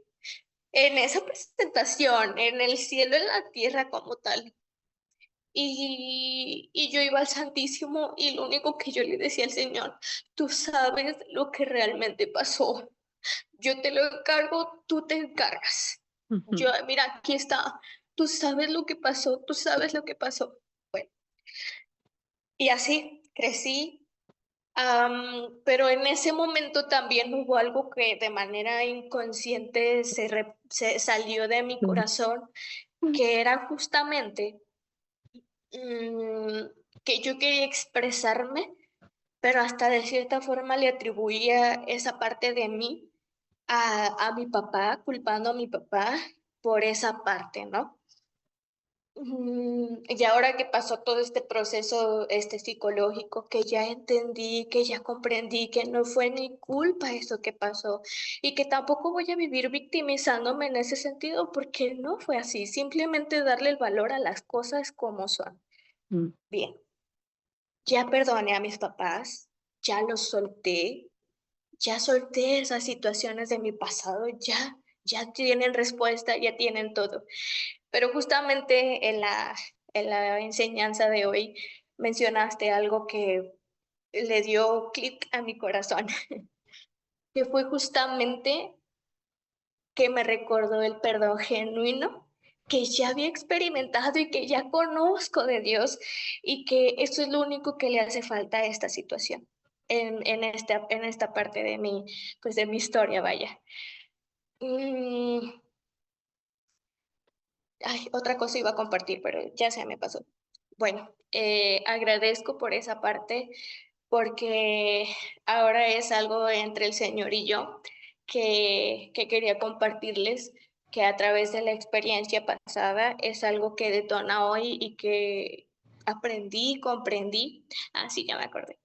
En esa presentación, en el cielo, en la tierra como tal. Y yo iba al Santísimo y lo único que yo le decía al Señor, tú sabes lo que realmente pasó. Yo te lo encargo, tú te encargas. Yo, mira, aquí está. Tú sabes lo que pasó, tú sabes lo que pasó. Bueno, y así crecí. Pero en ese momento también hubo algo que de manera inconsciente se salió de mi corazón, que era justamente que yo quería expresarme, pero hasta de cierta forma le atribuía esa parte de mí a mi papá, culpando a mi papá por esa parte, ¿no? Y ahora que pasó todo este proceso psicológico, que ya entendí, que ya comprendí que no fue mi culpa eso que pasó y que tampoco voy a vivir victimizándome en ese sentido porque no fue así, simplemente darle el valor a las cosas como son. Bien, ya perdoné a mis papás, ya los solté, ya solté esas situaciones de mi pasado, ya tienen respuesta, ya tienen todo. Pero justamente en la enseñanza de hoy mencionaste algo que le dio clic a mi corazón, que fue justamente que me recordó el perdón genuino que ya había experimentado y que ya conozco de Dios y que eso es lo único que le hace falta a esta situación, en esta parte de mi, pues de mi historia, vaya. Ay, otra cosa iba a compartir, pero ya se me pasó. Bueno, agradezco por esa parte porque ahora es algo entre el Señor y yo que quería compartirles, que a través de la experiencia pasada es algo que detona hoy y que aprendí, comprendí. Ah, sí, ya me acordé.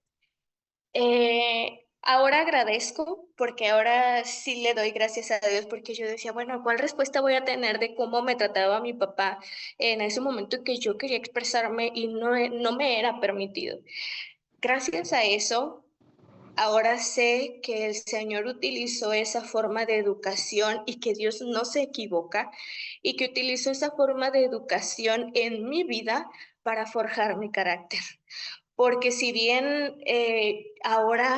Ahora agradezco porque ahora sí le doy gracias a Dios porque yo decía, bueno, ¿cuál respuesta voy a tener de cómo me trataba mi papá en ese momento que yo quería expresarme y no me era permitido? Gracias a eso, ahora sé que el Señor utilizó esa forma de educación y que Dios no se equivoca y que utilizó esa forma de educación en mi vida para forjar mi carácter. Porque si bien ahora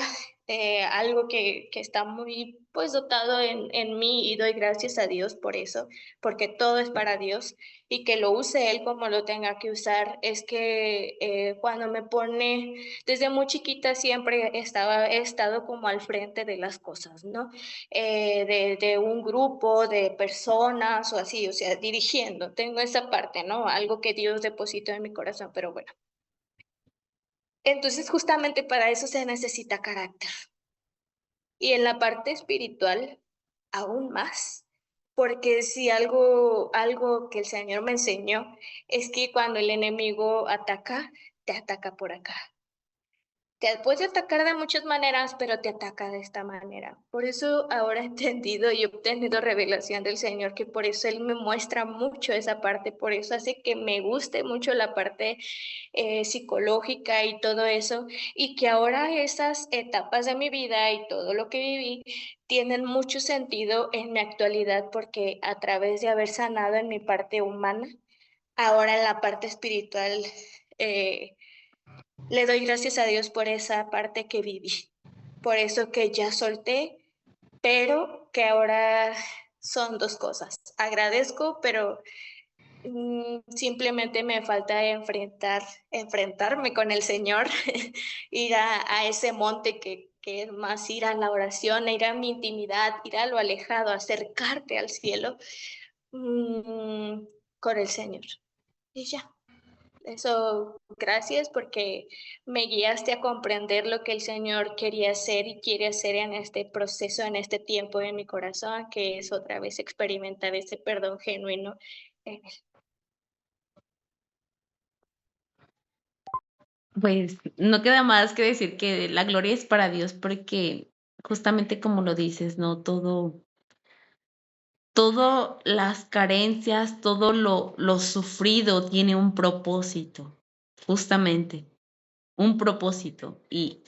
algo que está muy pues dotado en mí y doy gracias a Dios por eso, porque todo es para Dios y que lo use Él como lo tenga que usar, es que cuando me pone, desde muy chiquita siempre he estado como al frente de las cosas, ¿no? De un grupo de personas o así, o sea, dirigiendo, tengo esa parte, ¿no? Algo que Dios depositó en mi corazón, pero bueno. Entonces, justamente para eso se necesita carácter. Y en la parte espiritual, aún más. Porque si algo que el Señor me enseñó es que cuando el enemigo ataca, te ataca por acá. Te puede atacar de muchas maneras, pero te ataca de esta manera. Por eso ahora he entendido y he obtenido revelación del Señor, que por eso Él me muestra mucho esa parte, por eso hace que me guste mucho la parte psicológica y todo eso, y que ahora esas etapas de mi vida y todo lo que viví tienen mucho sentido en mi actualidad, porque a través de haber sanado en mi parte humana, ahora en la parte espiritual, le doy gracias a Dios por esa parte que viví, por eso que ya solté, pero que ahora son dos cosas. Agradezco, pero simplemente me falta enfrentarme con el Señor, ir a ese monte que es más ir a la oración, ir a mi intimidad, ir a lo alejado, acercarte al cielo con el Señor. Y ya, Eso, gracias porque me guiaste a comprender lo que el Señor quería hacer y quiere hacer en este proceso, en este tiempo en mi corazón, que es otra vez experimentar ese perdón genuino en él. Pues no queda más que decir que la gloria es para Dios porque justamente como lo dices, ¿no? Todo las carencias, todo lo sufrido tiene un propósito, justamente, un propósito. Y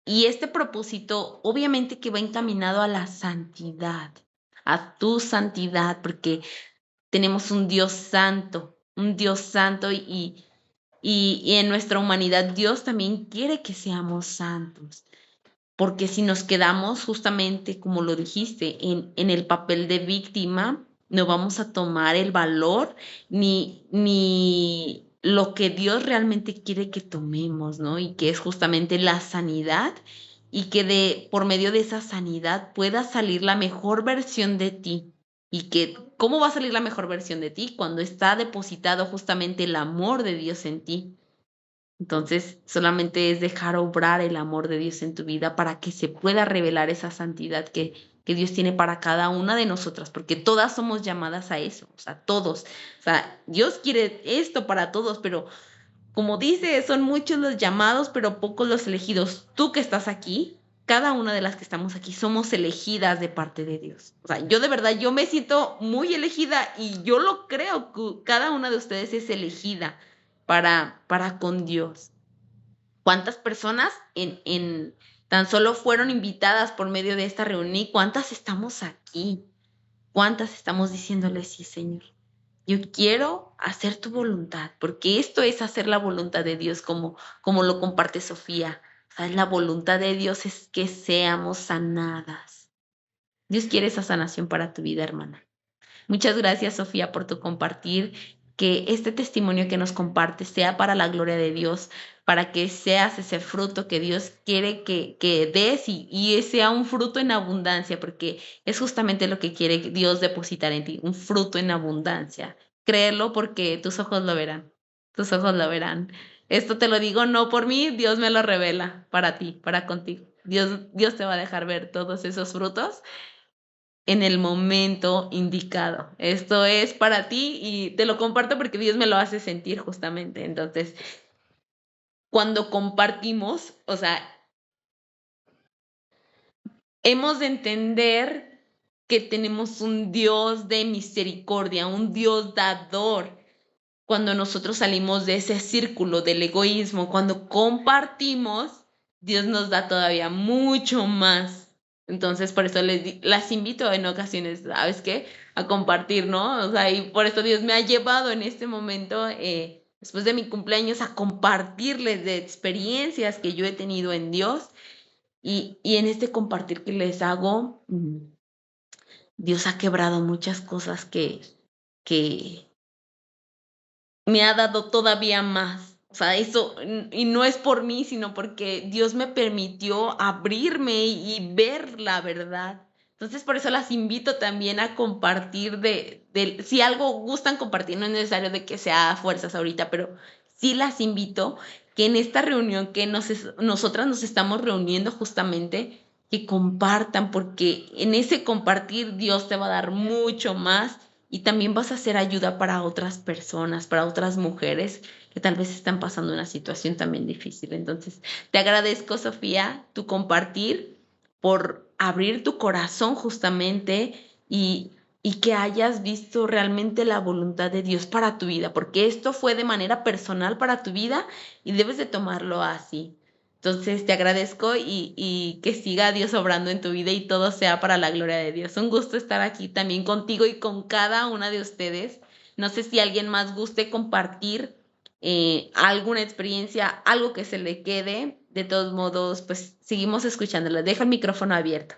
este propósito obviamente que va encaminado a la santidad, a tu santidad, porque tenemos un Dios santo y en nuestra humanidad Dios también quiere que seamos santos. Porque si nos quedamos justamente, como lo dijiste, en el papel de víctima, no vamos a tomar el valor ni lo que Dios realmente quiere que tomemos, ¿no? Y que es justamente la sanidad y que por medio de esa sanidad pueda salir la mejor versión de ti. Y que, ¿cómo va a salir la mejor versión de ti? Cuando está depositado justamente el amor de Dios en ti. Entonces, solamente es dejar obrar el amor de Dios en tu vida para que se pueda revelar esa santidad que Dios tiene para cada una de nosotras, porque todas somos llamadas a eso, o sea, todos. O sea, Dios quiere esto para todos, pero como dice, son muchos los llamados, pero pocos los elegidos. Tú que estás aquí, cada una de las que estamos aquí, somos elegidas de parte de Dios. O sea, yo de verdad, yo me siento muy elegida y yo lo creo, que cada una de ustedes es elegida para con Dios. ¿Cuántas personas tan solo fueron invitadas por medio de esta reunión y cuántas estamos aquí? ¿Cuántas estamos diciéndole sí, Señor? Yo quiero hacer tu voluntad, porque esto es hacer la voluntad de Dios, como lo comparte Sofía. O sea, la voluntad de Dios es que seamos sanadas. Dios quiere esa sanación para tu vida, hermana. Muchas gracias, Sofía, por tu compartir. Que este testimonio que nos compartes sea para la gloria de Dios, para que seas ese fruto que Dios quiere que des y sea un fruto en abundancia, porque es justamente lo que quiere Dios depositar en ti, un fruto en abundancia. Créelo porque tus ojos lo verán, tus ojos lo verán. Esto te lo digo no por mí, Dios me lo revela para ti, para contigo. Dios te va a dejar ver todos esos frutos en el momento indicado. Esto es para ti y te lo comparto porque Dios me lo hace sentir justamente. Entonces, cuando compartimos, o sea, hemos de entender que tenemos un Dios de misericordia, un Dios dador. Cuando nosotros salimos de ese círculo del egoísmo, cuando compartimos, Dios nos da todavía mucho más. Entonces, por eso las invito en ocasiones, ¿sabes qué? A compartir, ¿no? O sea, y por eso Dios me ha llevado en este momento, después de mi cumpleaños, a compartirles de experiencias que yo he tenido en Dios y en este compartir que les hago, Dios ha quebrado muchas cosas que me ha dado todavía más. O sea, eso, y no es por mí, sino porque Dios me permitió abrirme y ver la verdad. Entonces, por eso las invito también a compartir si algo gustan compartir, no es necesario de que sea a fuerzas ahorita, pero sí las invito que en esta reunión que nosotras nos estamos reuniendo justamente, que compartan, porque en ese compartir Dios te va a dar mucho más y también vas a ser ayuda para otras personas, para otras mujeres que tal vez están pasando una situación también difícil. Entonces, te agradezco, Sofía, tu compartir, por abrir tu corazón justamente y que hayas visto realmente la voluntad de Dios para tu vida, porque esto fue de manera personal para tu vida y debes de tomarlo así. Entonces te agradezco y que siga Dios obrando en tu vida y todo sea para la gloria de Dios. Un gusto estar aquí también contigo y con cada una de ustedes. No sé si alguien más guste compartir alguna experiencia, algo que se le quede. De todos modos, pues seguimos escuchándola. Deja el micrófono abierto.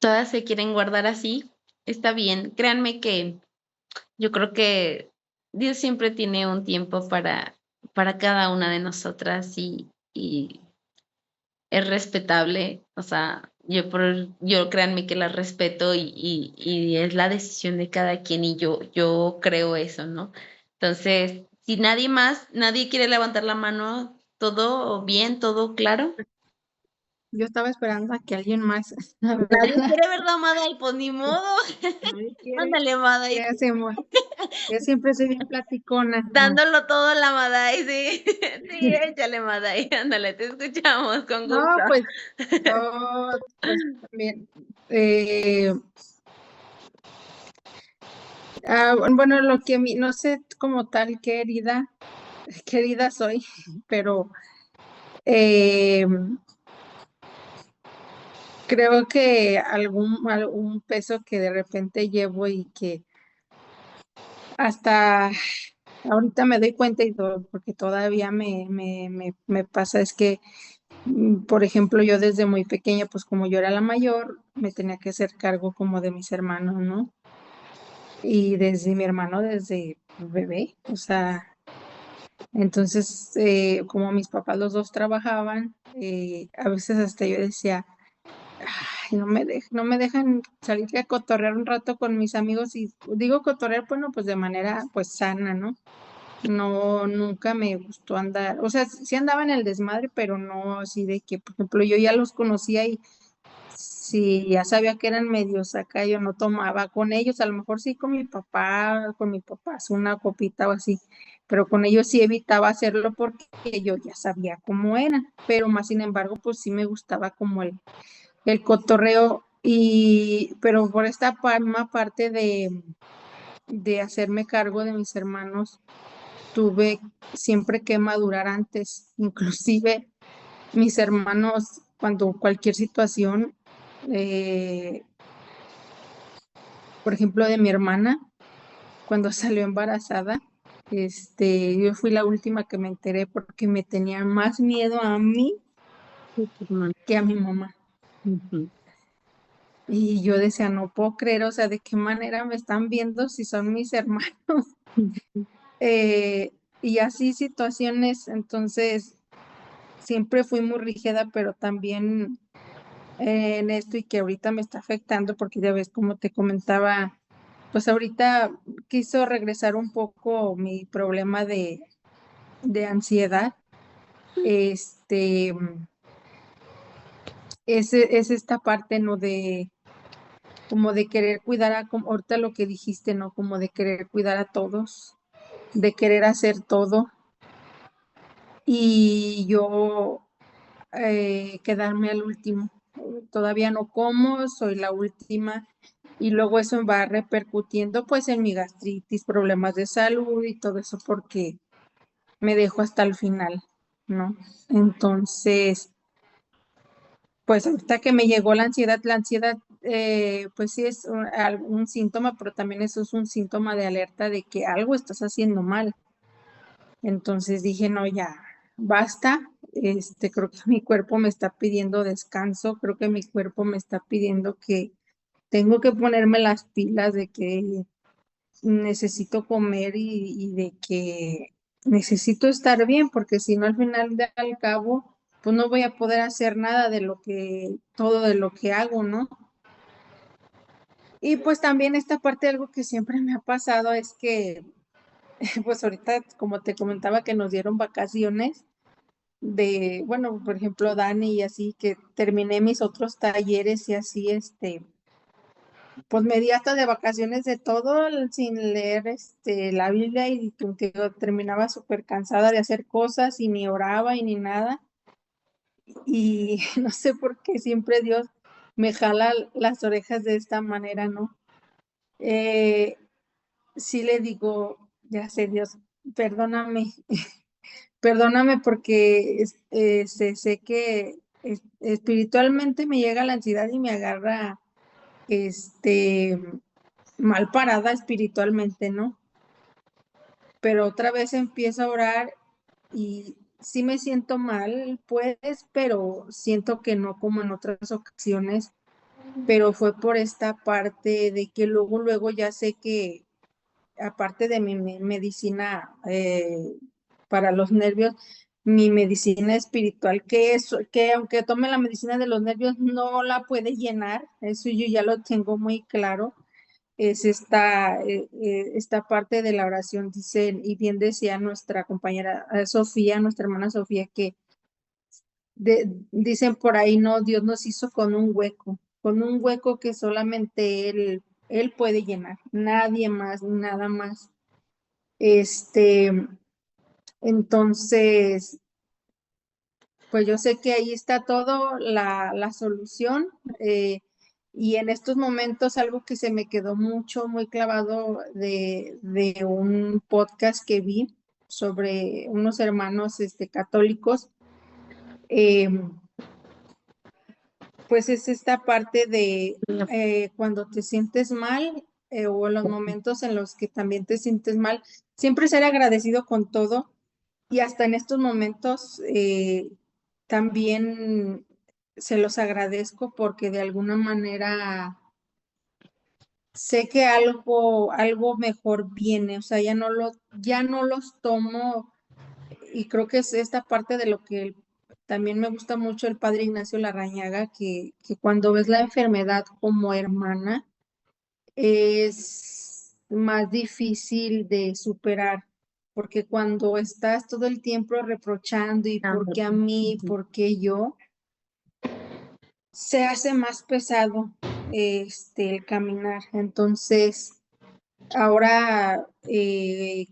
todas se quieren guardar así, está bien. Créanme que yo creo que Dios siempre tiene un tiempo para cada una de nosotras y es respetable, o sea, yo créanme que la respeto y es la decisión de cada quien y yo creo eso, ¿no? Entonces, si nadie quiere levantar la mano, todo bien, todo claro. Yo estaba esperando a que alguien más Nadie hablara. quiere verlo, amada, y pues ni modo. Nadie quiere. Ándale, amada, ¿Qué hacemos? Yo siempre soy bien platicona. dándolo todo la Madai, sí. Sí, échale Madai, ándale, te escuchamos con No, gusto. pues yo, pues también. eh, bueno, lo que a mí, no sé como tal qué herida soy, pero eh, creo que algún peso que de repente llevo y que hasta ahorita me doy cuenta y todo, porque todavía me pasa, es que, por ejemplo, yo desde muy pequeña, pues como yo era la mayor, me tenía que hacer cargo como de mis hermanos, ¿no? Y desde mi hermano, desde bebé, o sea, entonces, como mis papás los dos trabajaban, a veces hasta yo decía, ay, no me dejan salir a cotorrear un rato con mis amigos y digo cotorrear, bueno, pues de manera pues sana, ¿no? No, nunca me gustó andar, o sea, sí andaba en el desmadre, pero no así de que, por ejemplo, yo ya los conocía y si ya sabía que eran medios acá, yo no tomaba con ellos, a lo mejor sí con mi papá, una copita o así, pero con ellos sí evitaba hacerlo porque yo ya sabía cómo eran, pero más sin embargo, pues sí me gustaba como el cotorreo pero por esta misma parte de hacerme cargo de mis hermanos tuve siempre que madurar antes, inclusive mis hermanos, cuando cualquier situación, eh, por ejemplo, de mi hermana, cuando salió embarazada, yo fui la última que me enteré porque me tenía más miedo a mí que a mi mamá. Ujú. Y yo decía, no puedo creer, o sea, ¿de qué manera me están viendo si son mis hermanos? Y así situaciones, entonces siempre fui muy rígida, pero también en esto y que ahorita me está afectando porque ya ves, como te comentaba, pues ahorita quiso regresar un poco mi problema de ansiedad. Este, es esta parte, ¿no? Como de querer cuidar como ahorita lo que dijiste, ¿no? Como de querer cuidar a todos, de querer hacer todo y yo quedarme al último. Todavía no como, soy la última y luego eso va repercutiendo pues en mi gastritis, problemas de salud y todo eso porque me dejo hasta el final, ¿no? Entonces, pues ahorita que me llegó la ansiedad pues sí es un síntoma, pero también eso es un síntoma de alerta de que algo estás haciendo mal. Entonces dije, no, ya, basta. Creo que mi cuerpo me está pidiendo descanso, creo que mi cuerpo me está pidiendo que tengo que ponerme las pilas de que necesito comer y de que necesito estar bien, porque si no al final al cabo, pues no voy a poder hacer nada todo de lo que hago, ¿no? Y pues también esta parte, algo que siempre me ha pasado es que, pues ahorita, como te comentaba, que nos dieron vacaciones bueno, por ejemplo, Dani y así, que terminé mis otros talleres y así, pues me di hasta de vacaciones de todo sin leer, la Biblia y que yo terminaba súper cansada de hacer cosas y ni oraba y ni nada. Y no sé por qué siempre Dios me jala las orejas de esta manera, ¿no? Eh, sí le digo, ya sé, Dios, perdóname, perdóname porque sé que espiritualmente me llega la ansiedad y me agarra este mal parada espiritualmente, ¿no? Pero otra vez empiezo a orar y sí me siento mal, pues, pero siento que no como en otras ocasiones pero fue por esta parte de que luego ya sé que aparte de mi medicina para los nervios, mi medicina espiritual, que aunque tome la medicina de los nervios, no la puede llenar, eso yo ya lo tengo muy claro, es esta parte de la oración, dice, y bien decía nuestra compañera Sofía, nuestra hermana Sofía, que dicen por ahí, no, Dios nos hizo con un hueco que solamente Él puede llenar, nadie más, nada más. Este, entonces, pues yo sé que ahí está todo, la solución. Y en estos momentos algo que se me quedó muy clavado de un podcast que vi sobre unos hermanos católicos, eh, pues es esta parte de cuando te sientes mal o en los momentos en los que también te sientes mal, siempre ser agradecido con todo. Y hasta en estos momentos también se los agradezco porque de alguna manera sé que algo mejor viene, o sea, ya no los tomo y creo que es esta parte de lo que también me gusta mucho el padre Ignacio Larrañaga, que cuando ves la enfermedad como hermana es más difícil de superar, porque cuando estás todo el tiempo reprochando y por qué a mí, por qué yo, se hace más pesado el caminar. Entonces, ahora que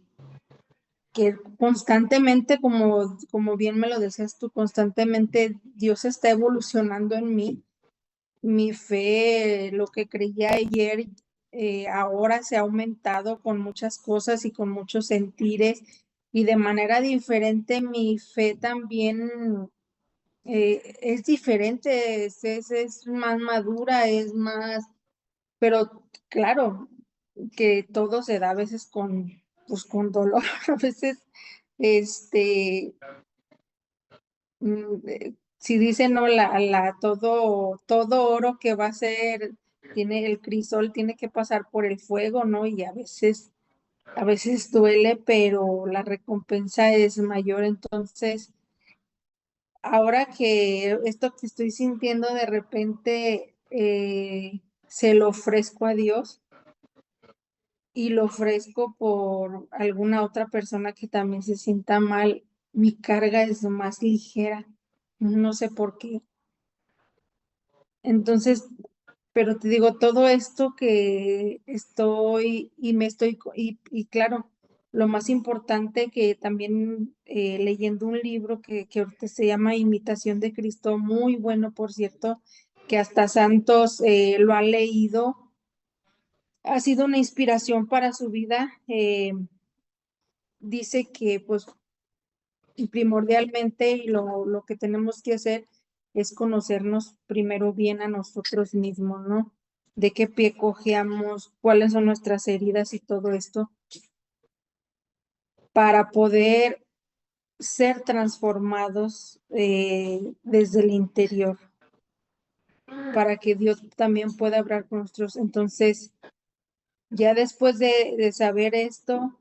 constantemente, como bien me lo decías tú, constantemente Dios está evolucionando en mí. Mi fe, lo que creía ayer, ahora se ha aumentado con muchas cosas y con muchos sentires y de manera diferente mi fe también es diferente, es más madura, es más, pero claro, que todo se da a veces pues con dolor, a veces, este, si dicen no, todo oro que va a ser, tiene el crisol, tiene que pasar por el fuego, ¿no? Y a veces duele, pero la recompensa es mayor. Entonces, ahora que esto que estoy sintiendo de repente se lo ofrezco a Dios y lo ofrezco por alguna otra persona que también se sienta mal, mi carga es más ligera. No sé por qué. Entonces, pero te digo, todo esto que estoy y me estoy, y claro, lo más importante que también leyendo un libro que ahorita se llama Imitación de Cristo, muy bueno, por cierto, que hasta santos lo han leído, ha sido una inspiración para su vida. Dice que pues primordialmente y lo que tenemos que hacer es conocernos primero bien a nosotros mismos, ¿no? De qué pie cojeamos, cuáles son nuestras heridas y todo esto, para poder ser transformados desde el interior, para que Dios también pueda hablar con nosotros. Entonces, ya después de saber esto,